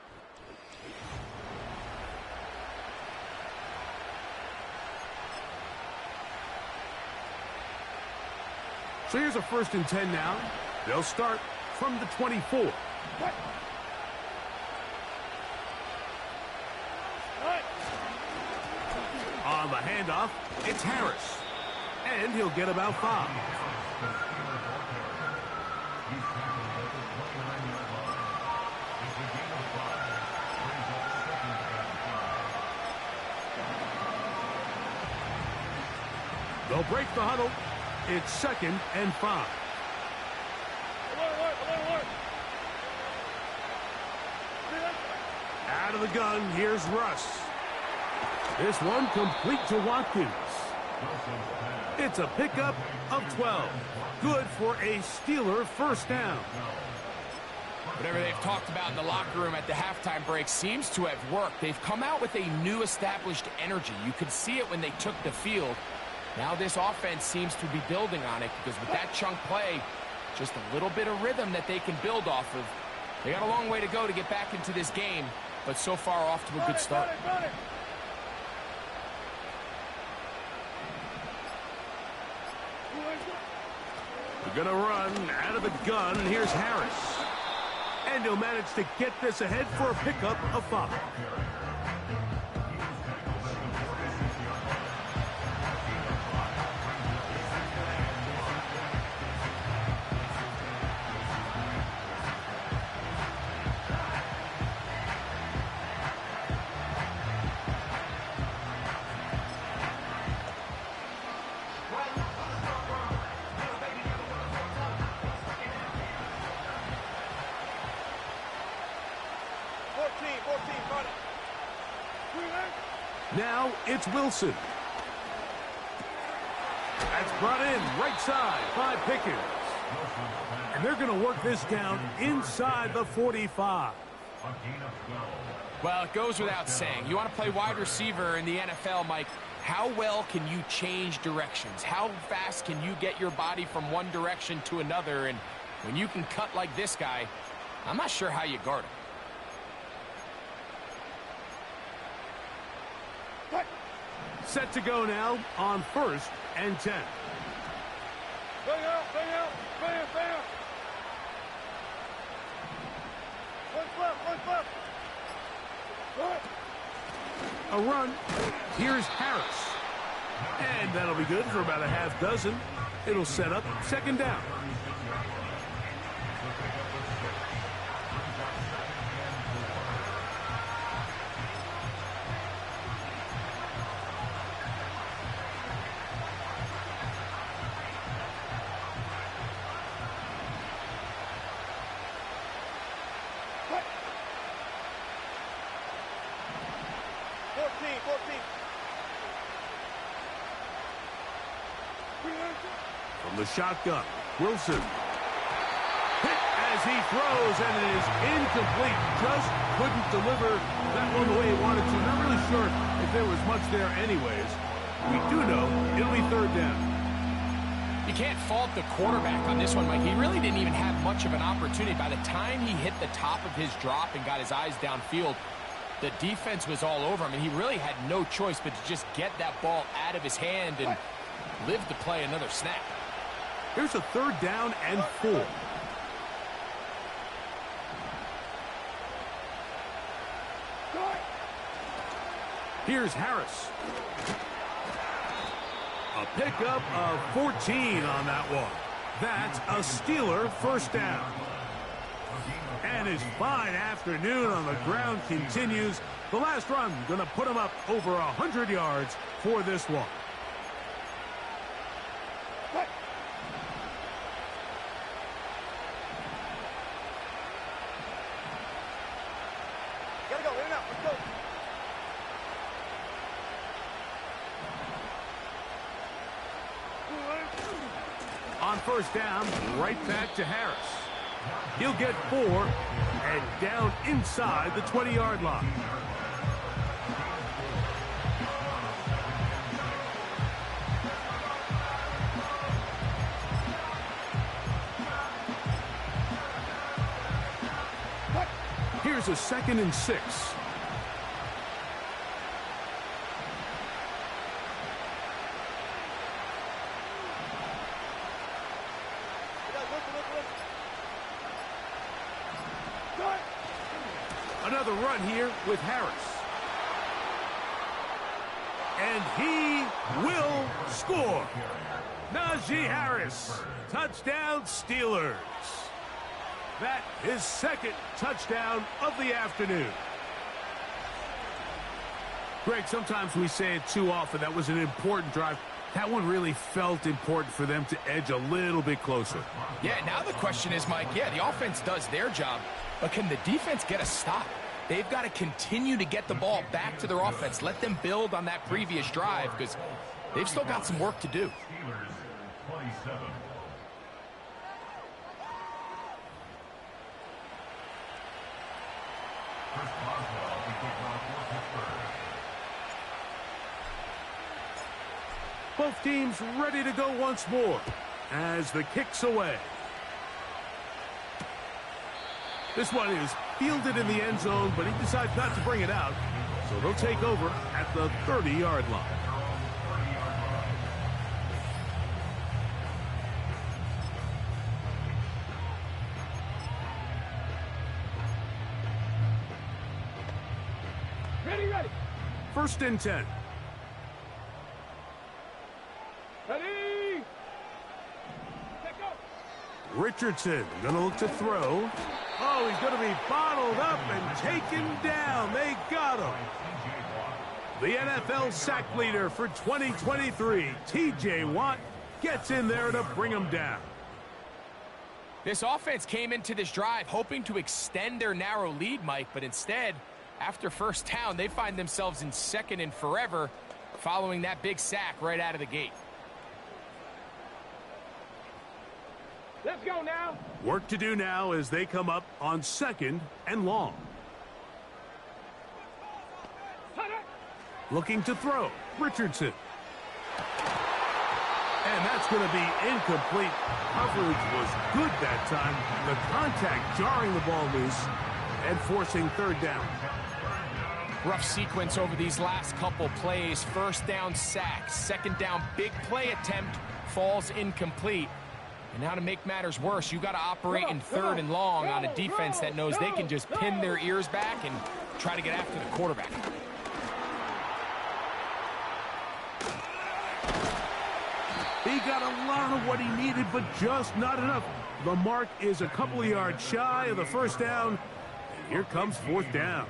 So here's a 1st and 10 now. They'll start from the 24. On the handoff, it's Harris. And he'll get about 5. They'll break the huddle. It's 2nd and 5. Out of the gun, here's Russ. This one complete to Watkins. It's a pickup of 12. Good for a Steeler first down. Whatever they've talked about in the locker room at the halftime break seems to have worked. They've come out with a new established energy. You could see it when they took the field. Now this offense seems to be building on it because with that chunk play, just a little bit of rhythm that they can build off of. They got a long way to go to get back into this game, but so far off to a good start. We're going to run out of the gun, and here's Harris. And he'll manage to get this ahead for a pickup of 5. Now it's Wilson. That's brought in right side by Pickens. And they're going to work this down inside the 45. Well, it goes without saying. You want to play wide receiver in the NFL, Mike. How well can you change directions? How fast can you get your body from one direction to another? And when you can cut like this guy, I'm not sure how you guard him. Set to go now on 1st and 10. Bang out, bam, bam. One flip. A run. Here's Harris. And that'll be good for about a half dozen. It'll set up 2nd down. From the shotgun, Wilson. Hit as he throws, and it is incomplete. Just couldn't deliver that one the way he wanted to. Not really sure if there was much there anyways. We do know it'll be 3rd down. You can't fault the quarterback on this one, Mike. He really didn't even have much of an opportunity. By the time he hit the top of his drop and got his eyes downfield, the defense was all over him, and he really had no choice but to just get that ball out of his hand and live to play another snap. Here's a 3rd down and 4. Here's Harris. A pickup of 14 on that one. That's a Steeler 1st down. And his fine afternoon on the ground continues. The last run going to put him up over 100 yards for this one. Gotta go, in and out, let's go. On 1st down, right back to Harris. He'll get 4 and down inside the 20-yard line. Here's a 2nd and 6. Another run here with Harris. And he will score. Najee Harris, touchdown Steelers. That is 2nd touchdown of the afternoon. Greg, sometimes we say it too often. That was an important drive. That one really felt important for them to edge a little bit closer. Yeah, now the question is, Mike, yeah, the offense does their job, but can the defense get a stop? They've got to continue to get the ball back to their offense. Let them build on that previous drive because they've still got some work to do. Steelers 27. Both teams ready to go once more as the kick's away. This one is fielded in the end zone, but he decides not to bring it out. So they'll take over at the 30-yard line. Ready, ready. 1st and 10. Ready. Let go. Richardson going to look to throw. Oh, he's going to be bottled up and taken down. They got him. The NFL sack leader for 2023, T.J. Watt, gets in there to bring him down. This offense came into this drive hoping to extend their narrow lead, Mike, but instead, after first down, they find themselves in 2nd and forever following that big sack right out of the gate. Let's go now. Work to do now as they come up on 2nd and long. Looking to throw, Richardson. And that's going to be incomplete. Coverage was good that time. The contact jarring the ball loose and forcing 3rd down. Rough sequence over these last couple plays. 1st down sack, 2nd down big play attempt falls incomplete. And now to make matters worse, you got to operate in 3rd and long on a defense that knows they can just pin their ears back and try to get after the quarterback. He got a lot of what he needed, but just not enough. The mark is a couple of yards shy of the 1st down. And here comes 4th down.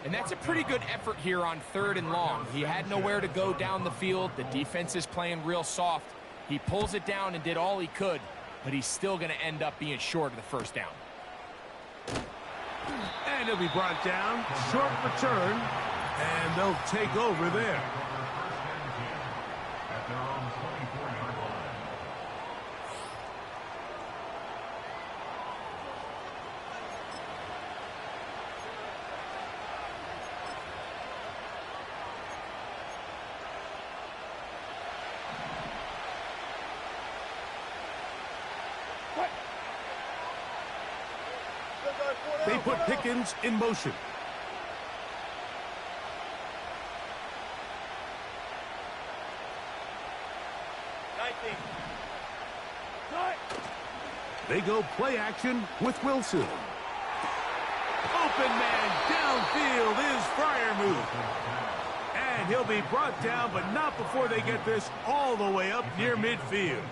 And that's a pretty good effort here on 3rd and long. He had nowhere to go down the field. The defense is playing real soft. He pulls it down and did all he could, but he's still going to end up being short of the 1st down. And he'll be brought down. Short return. And they'll take over there. At their own 24-yard line. They put Pickens in motion. They go play action with Wilson. Open man downfield is Freiermuth. And he'll be brought down, but not before they get this all the way up near midfield.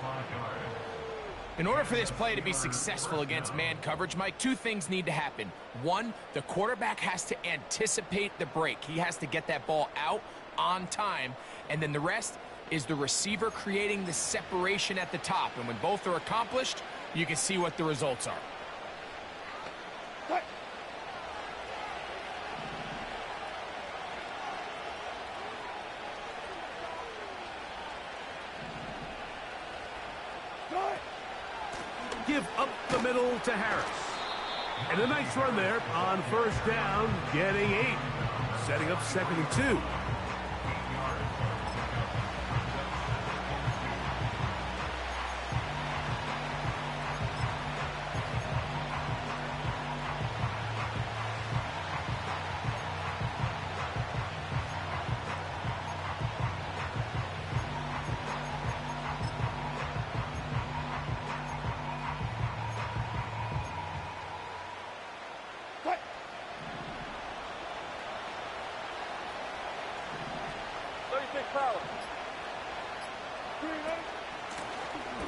In order for this play to be successful against man coverage, Mike, 2 things need to happen. 1, the quarterback has to anticipate the break. He has to get that ball out on time. And then the rest is the receiver creating the separation at the top. And when both are accomplished, you can see what the results are. Give up the middle to Harris. And a nice run there on 1st down, getting 8. Setting up 2nd and 2.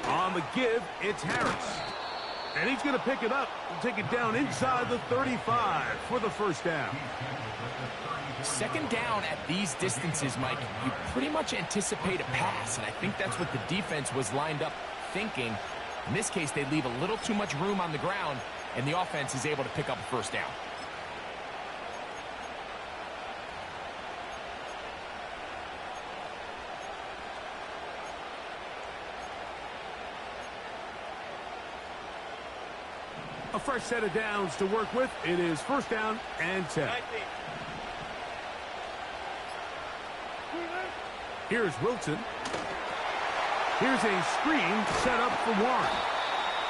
On the give, it's Harris. And he's going to pick it up and take it down inside the 35 for the 1st down. 2nd down at these distances, Mike, you pretty much anticipate a pass, and I think that's what the defense was lined up thinking. In this case, they leave a little too much room on the ground, and the offense is able to pick up a 1st down. A fresh set of downs to work with. It is 1st down and 10. Here's Wilson. Here's a screen set up for Warren.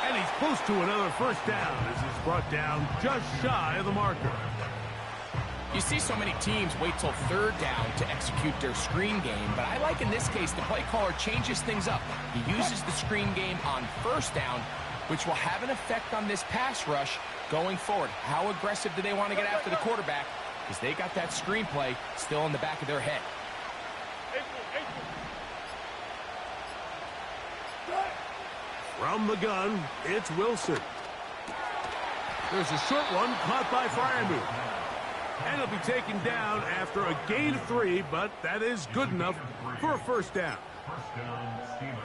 And he's close to another first down as he's brought down just shy of the marker. You see so many teams wait till third down to execute their screen game, but I like in this case the play caller changes things up. He uses the screen game on first down, which will have an effect on this pass rush going forward. How aggressive do they want to get after the quarterback? Because they got that screen play still in the back of their head. From the gun, it's Wilson. There's a short one caught by Fryermuth. And he'll be taken down after a gain of 3, but that is good enough for a first down.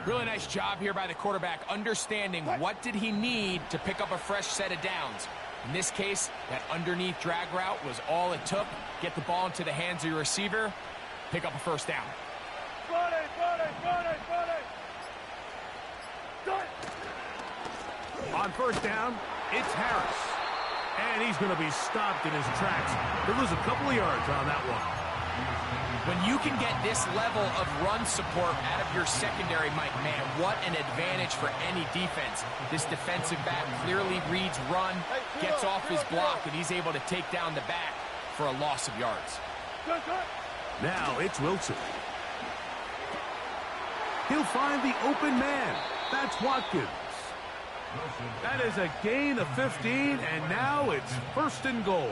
Really nice job here by the quarterback, understanding what did he need to pick up a fresh set of downs. In this case, that underneath drag route was all it took. Get the ball into the hands of your receiver, pick up a first down. On first down, it's Harris. And he's going to be stopped in his tracks. He'll lose a couple of yards on that one. When you can get this level of run support out of your secondary, Mike, man, what an advantage for any defense. This defensive back clearly reads run, gets off his block, and he's able to take down the back for a loss of yards. Now it's Wilson. He'll find the open man. That's Watkins. That is a gain of 15, and now it's first and goal.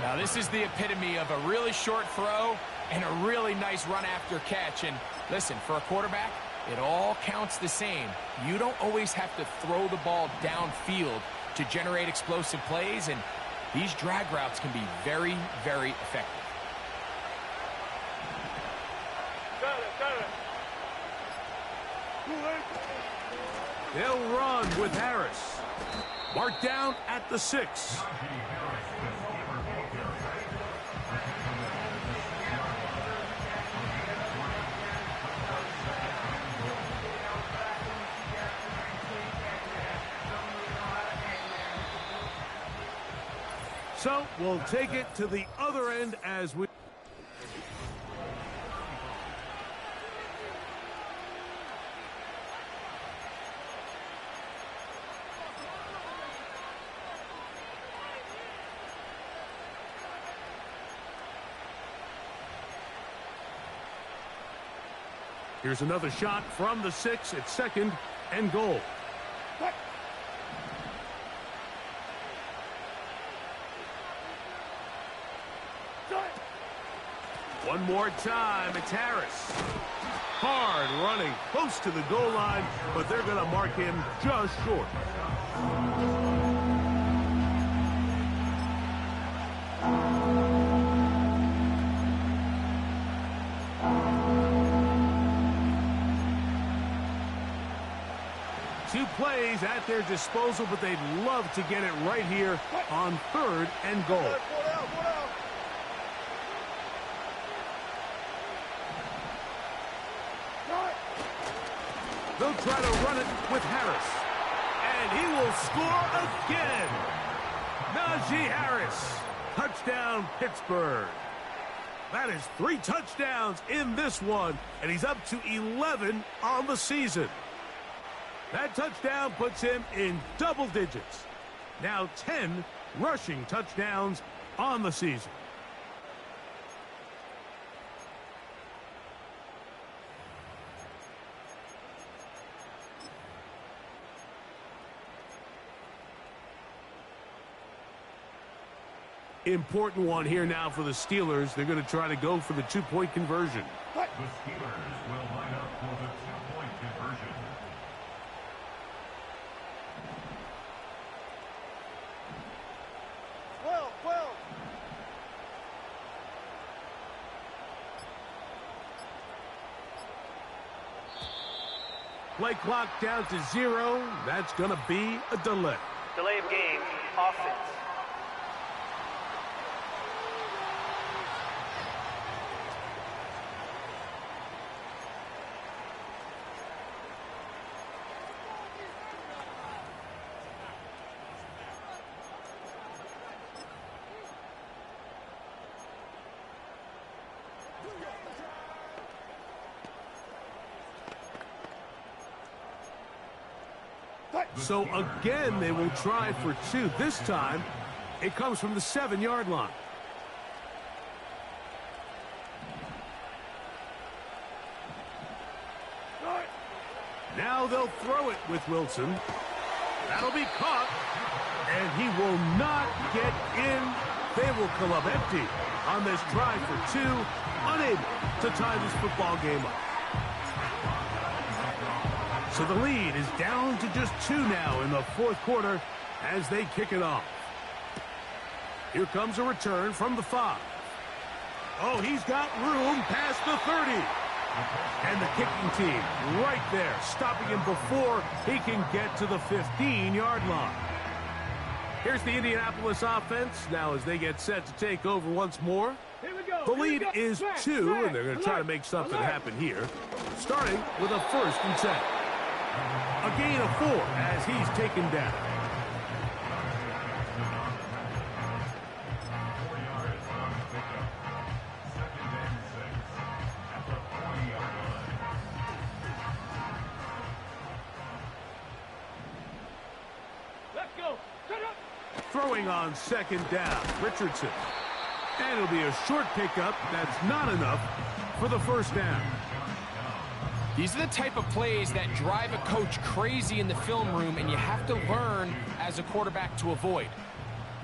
Now this is the epitome of a really short throw and a really nice run after catch. And listen, for a quarterback, it all counts the same. You don't always have to throw the ball downfield to generate explosive plays, and these drag routes can be very, very effective. They'll run with Harris. Marked down at the 6. So we'll take it to the other end as we... Here's another shot from the 6. It's second and goal. One more time. It's Harris. Hard running close to the goal line, but they're going to mark him just short. Two plays at their disposal, but they'd love to get it right here on third and goal. They'll try to run it with Harris. And he will score again. Najee Harris. Touchdown, Pittsburgh. That is 3 touchdowns in this one, and he's up to 11 on the season. That touchdown puts him in double digits. Now 10 rushing touchdowns on the season. Important one here now for the Steelers. They're going to try to go for the 2-point conversion. The Steelers will line up for the 2-point conversion. Play clock down to 0. That's going to be a delay. Delay of game, offense. So again, they will try for 2. This time, it comes from the 7-yard line. Now they'll throw it with Wilson. That'll be caught. And he will not get in. They will come up empty on this try for 2. Unable to tie this football game up. So the lead is down to just 2 now in the fourth quarter as they kick it off. Here comes a return from the 5. Oh, he's got room past the 30. And the kicking team right there, stopping him before he can get to the 15-yard line. Here's the Indianapolis offense now as they get set to take over once more. Here we go. The lead is 2, and they're going to try to make something happen here, starting with a 1st and 10. A gain of 4 as he's taken down. Let's go. Shut up. Throwing on 2nd down, Richardson. And it'll be a short pickup. That's not enough for the 1st down. These are the type of plays that drive a coach crazy in the film room, and you have to learn as a quarterback to avoid.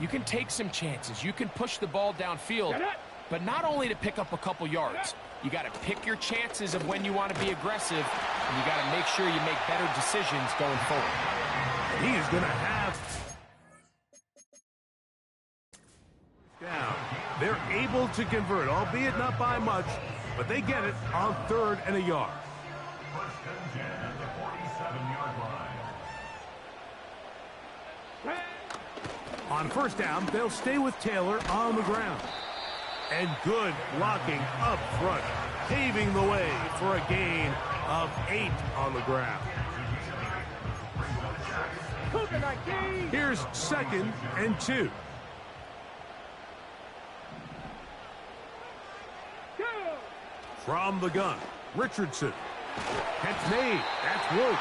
You can take some chances. You can push the ball downfield, but not only to pick up a couple yards. You got to pick your chances of when you want to be aggressive, and you got to make sure you make better decisions going forward. He is going to have down. They're able to convert, albeit not by much, but they get it on 3rd and a yard. First and 10 at the 47-yard line. On 1st down, they'll stay with Taylor on the ground. And good blocking up front, paving the way for a gain of 8 on the ground. Here's 2nd and 2. From the gun, Richardson. Catch made. That's Woods.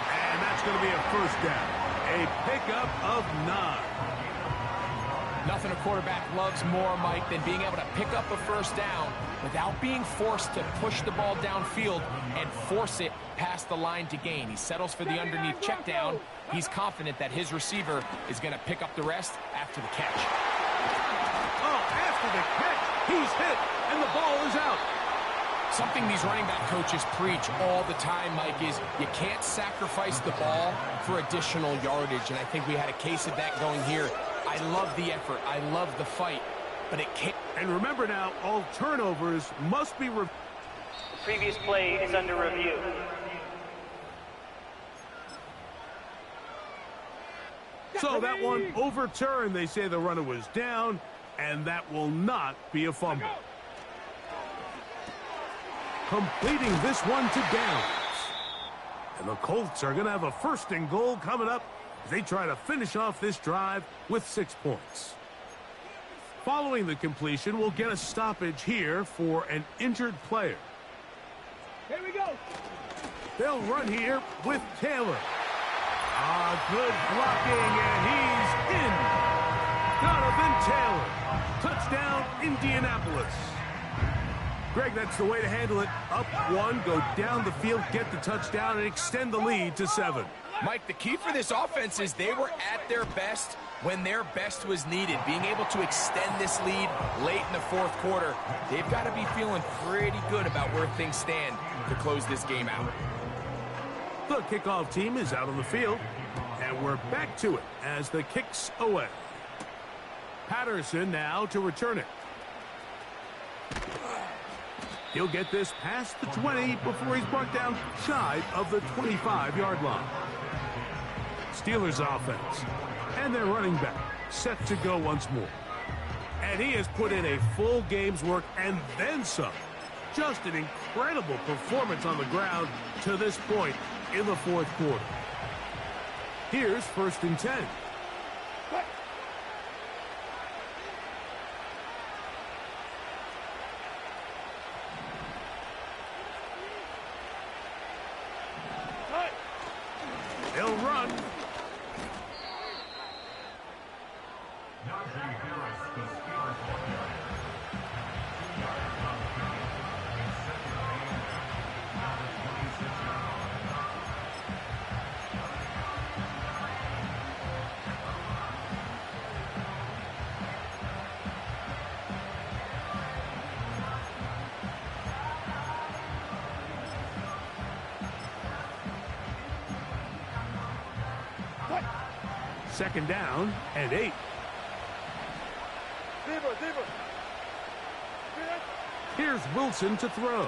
And that's going to be a 1st down. A pickup of 9. Nothing a quarterback loves more, Mike, than being able to pick up a 1st down without being forced to push the ball downfield and force it past the line to gain. He settles for the underneath check down. He's confident that his receiver is going to pick up the rest after the catch. Oh, after the catch, he's hit, and the ball is out. Something these running back coaches preach all the time, Mike, is you can't sacrifice the ball for additional yardage, and I think we had a case of that going here. I love the effort. I love the fight, but it can't. And remember now, all turnovers must be The previous play is under review. So that one overturned. They say the runner was down, and that will not be a fumble. Completing this one to downs. And the Colts are going to have a 1st and goal coming up as they try to finish off this drive with 6 points. Following the completion, we'll get a stoppage here for an injured player. Here we go. They'll run here with Taylor. Good blocking, and he's in. Jonathan Taylor. Touchdown, Indianapolis. Greg, that's the way to handle it. Up 1, go down the field, get the touchdown, and extend the lead to 7. Mike, the key for this offense is they were at their best when their best was needed. Being able to extend this lead late in the 4th quarter, they've got to be feeling pretty good about where things stand to close this game out. The kickoff team is out on the field, and we're back to it as the kick's away. Patterson now to return it. He'll get this past the 20 before he's brought down shy of the 25-yard line. Steelers offense. And their running back set to go once more. And he has put in a full game's work and then some. Just an incredible performance on the ground to this point in the 4th quarter. Here's 1st and 10. They'll run Second down and 8. Here's Wilson to throw.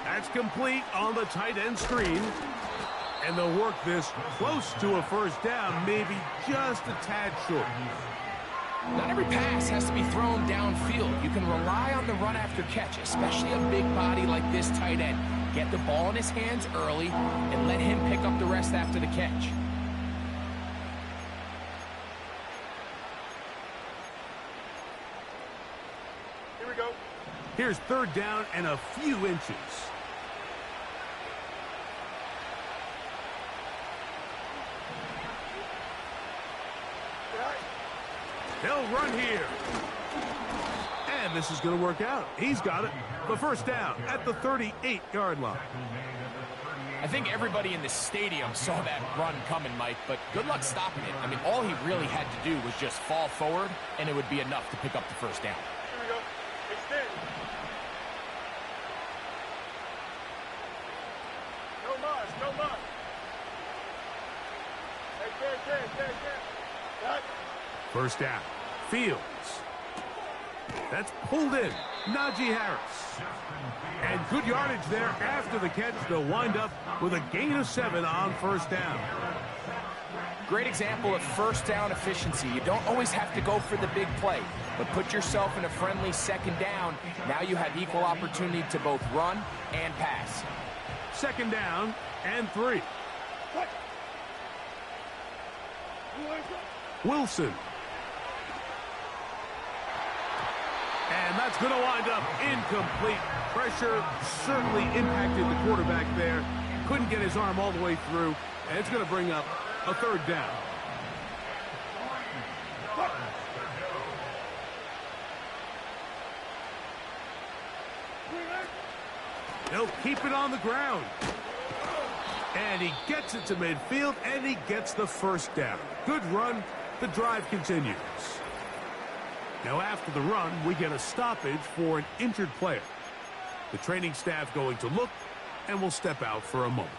That's complete on the tight end screen. And they'll work this close to a first down, maybe just a tad short. Not every pass has to be thrown downfield. You can rely on the run after catch, especially a big body like this tight end. Get the ball in his hands early and let him pick up the rest after the catch. Here we go. Here's third down and a few inches. They'll run here. And this is going to work out. He's got it. The first down at the 38-yard line. I think everybody in the stadium saw that run coming, Mike, but good luck stopping it. I mean, all he really had to do was just fall forward, and it would be enough to pick up the first down. Here we go. Extend. No mas, no mas. Hey, Got. First down. Fields. That's pulled in. Najee Harris. And good yardage there after the catch. They'll wind up with a gain of 7 on first down. Great example of first down efficiency. You don't always have to go for the big play, but put yourself in a friendly second down. Now you have equal opportunity to both run and pass. Second down and 3. Wilson. And that's going to wind up incomplete. Pressure certainly impacted the quarterback there. Couldn't get his arm all the way through. And it's going to bring up a third down. They'll keep it on the ground. And he gets it to midfield, and he gets the first down. Good run. The drive continues. Now after the run, we get a stoppage for an injured player. The training staff going to look, and will step out for a moment.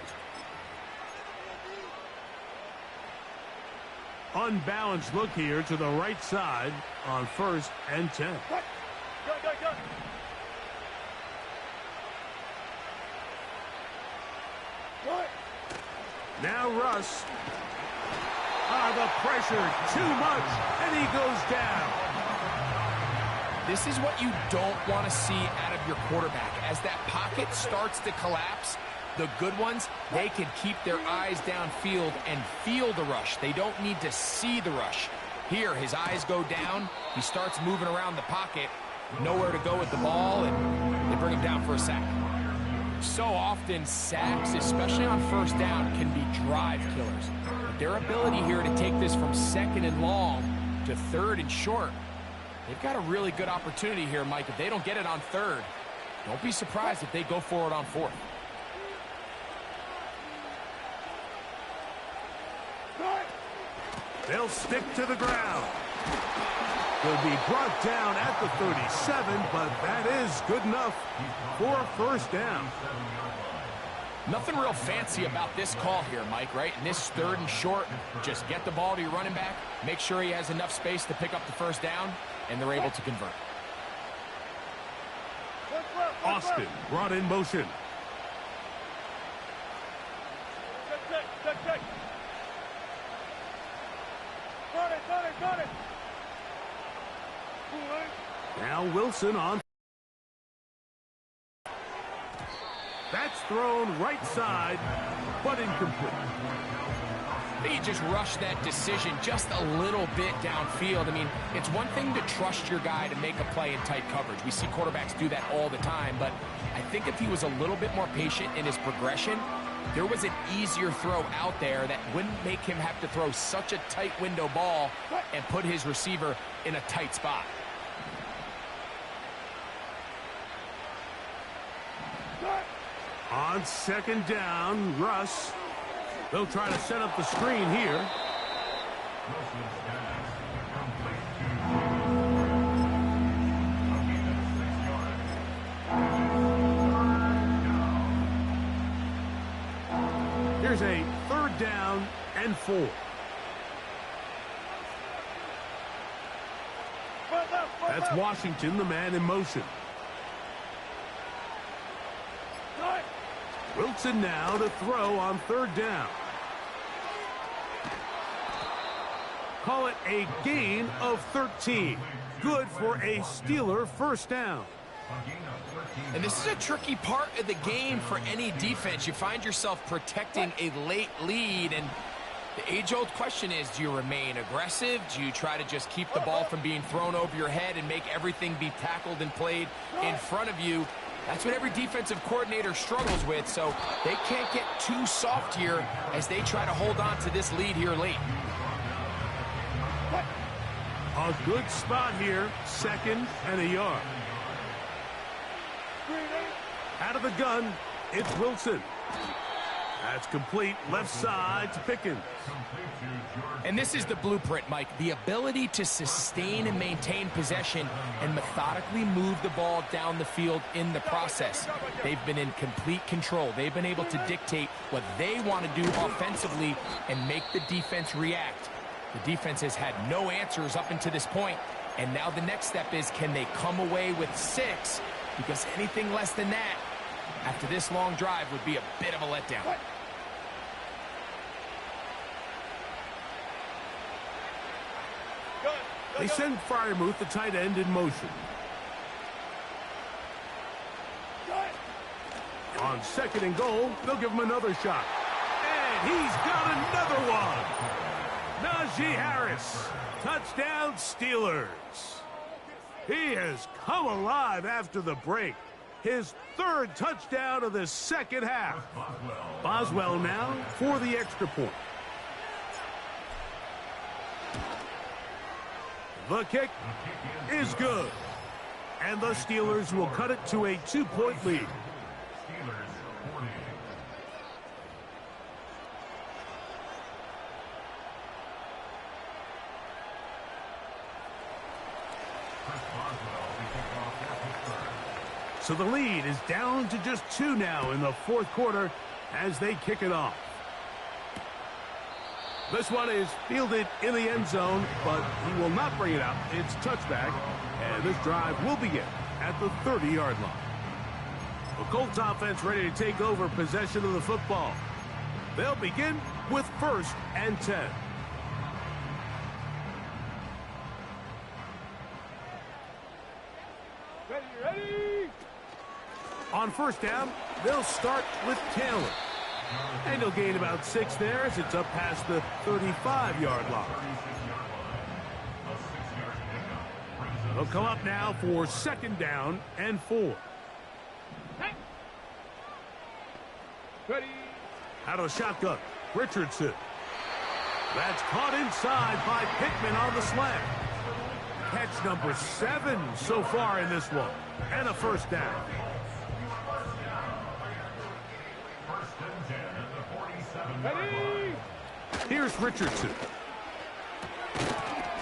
Unbalanced look here to the right side on 1st and 10. Go. Now Russ. The pressure, too much, and he goes down. This is what you don't want to see out of your quarterback. As that pocket starts to collapse, the good ones, they can keep their eyes downfield and feel the rush. They don't need to see the rush. Here, his eyes go down. He starts moving around the pocket. Nowhere to go with the ball, and they bring him down for a sack. So often, sacks, especially on first down, can be drive killers. But their ability here to take this from 2nd and long to 3rd and short, they've got a really good opportunity here, Mike. If they don't get it on 3rd, don't be surprised if they go for it on 4th. They'll stick to the ground. They'll be brought down at the 37, but that is good enough for a first down. Nothing real fancy about this call here, Mike, right? In this 3rd and short, just get the ball to your running back, make sure he has enough space to pick up the first down, and they're able to convert. Austin brought in motion. Check. Got it. Now Wilson on. That's thrown right side, but incomplete. He just rushed that decision just a little bit downfield. I mean, it's one thing to trust your guy to make a play in tight coverage. We see quarterbacks do that all the time, but I think if he was a little bit more patient in his progression, there was an easier throw out there that wouldn't make him have to throw such a tight window ball and put his receiver in a tight spot. On 2nd down, Russ. They'll try to set up the screen here. Here's a 3rd down and 4. It's Washington, the man in motion. Wilson now to throw on third down. Call it a gain of 13. Good for a Steeler first down. And this is a tricky part of the game for any defense. You find yourself protecting a late lead, and the age-old question is, do you remain aggressive? Do you try to just keep the ball from being thrown over your head and make everything be tackled and played in front of you? That's what every defensive coordinator struggles with, so they can't get too soft here as they try to hold on to this lead here late. A good spot here, 2nd and a yard. Out of the gun, it's Wilson. That's complete, left side to Pickens. And this is the blueprint, Mike. The ability to sustain and maintain possession and methodically move the ball down the field in the process. They've been in complete control. They've been able to dictate what they want to do offensively and make the defense react. The defense has had no answers up until this point, and now the next step is, can they come away with 6? Because anything less than that after this long drive would be a bit of a letdown. They send Freiermuth, the tight end, in motion. On 2nd and goal, they'll give him another shot. And he's got another one. Najee Harris, touchdown Steelers. He has come alive after the break. His 3rd touchdown of the second half. Boswell now for the extra point. The kick is good. And the Steelers will cut it to a 2-point lead. So the lead is down to just 2 now in the 4th quarter as they kick it off. This one is fielded in the end zone, but he will not bring it out. It's touchback, and this drive will begin at the 30-yard line. The Colts offense ready to take over possession of the football. They'll begin with 1st and 10. Ready. On 1st down, they'll start with Taylor. And he'll gain about 6 there as it's up past the 35-yard line. They'll come up now for 2nd down and 4. Ready. Out of shotgun, Richardson. That's caught inside by Pittman on the slant. Catch number 7 so far in this one. And a 1st down. Ready. Here's Richardson.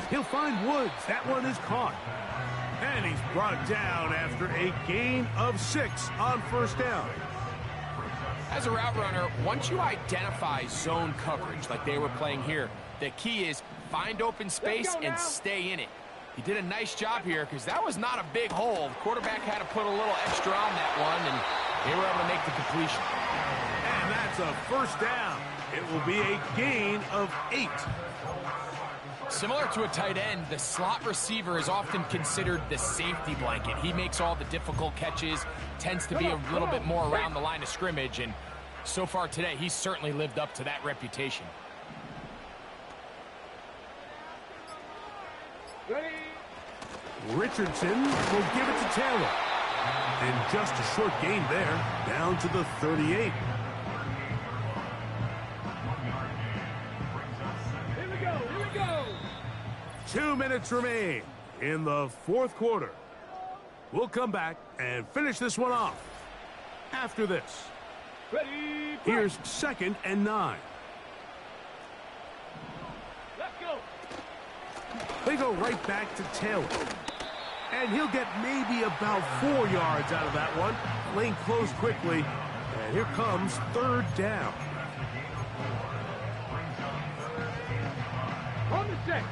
He'll find Woods. That one is caught. And he's brought down after a gain of 6 on 1st down. As a route runner, once you identify zone coverage like they were playing here, the key is find open space and stay in it. He did a nice job here because that was not a big hole. The quarterback had to put a little extra on that one, and they were able to make the completion. And that's a 1st down. It will be a gain of 8. Similar to a tight end, the slot receiver is often considered the safety blanket. He makes all the difficult catches, tends to be a little bit more around the line of scrimmage, and so far today, he's certainly lived up to that reputation. Ready. Richardson will give it to Taylor. And just a short gain there, down to the 38. Here we go. 2 minutes remain in the 4th quarter. We'll come back and finish this one off after this. Ready. Here's 2nd and 9. Let's go. They go right back to Taylor. And he'll get maybe about 4 yards out of that one. Lane closed quickly. And here comes 3rd down. On the set.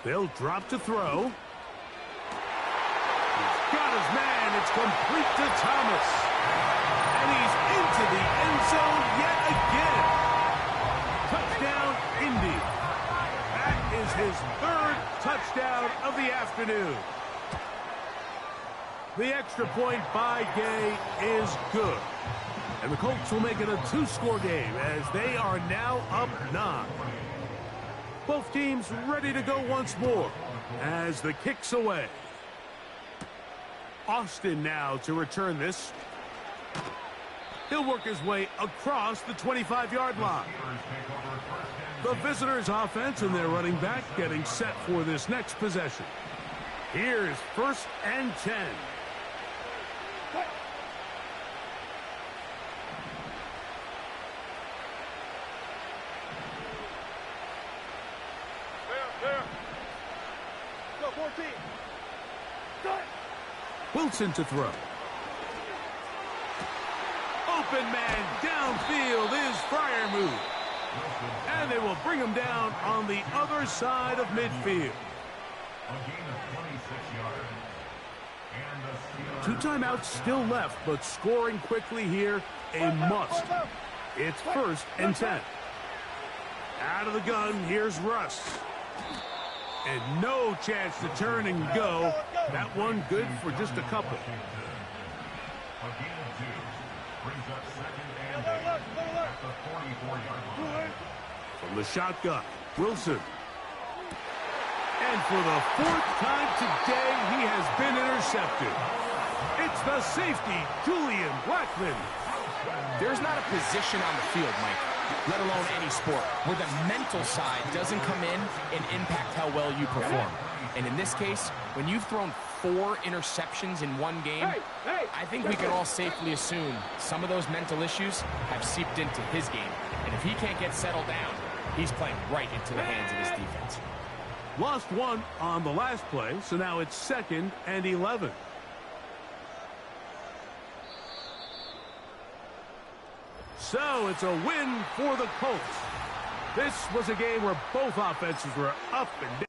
They'll drop to throw. He's got his man. It's complete to Thomas. And he's into the end zone yet again. Touchdown, Indy. That is his third touchdown of the afternoon. The extra point by Gay is good. And the Colts will make it a two-score game as they are now up 9. Both teams ready to go once more as the kick's away. Austin now to return this. He'll work his way across the 25-yard line. The visitors' offense and their running back getting set for this next possession. Here's 1st and 10. Wilson to throw. Open man downfield is Freiermuth. And they will bring him down on the other side of midfield. Two timeouts still left, but scoring quickly here, a must. It's 1st and 10. Out of the gun, here's Russ. And no chance to turn and go. That one good for just a couple. From the shotgun, Wilson. And for the 4th time today, he has been intercepted. It's the safety, Julian Blackman. There's not a position on the field, Mike, let alone any sport, where the mental side doesn't come in and impact how well you perform. And in this case, when you've thrown 4 interceptions in one game, I think we can all safely assume some of those mental issues have seeped into his game. And if he can't get settled down, he's playing right into the hands of his defense. Lost 1 on the last play, so now it's 2nd and 11. So it's a win for the Colts. This was a game where both offenses were up and down.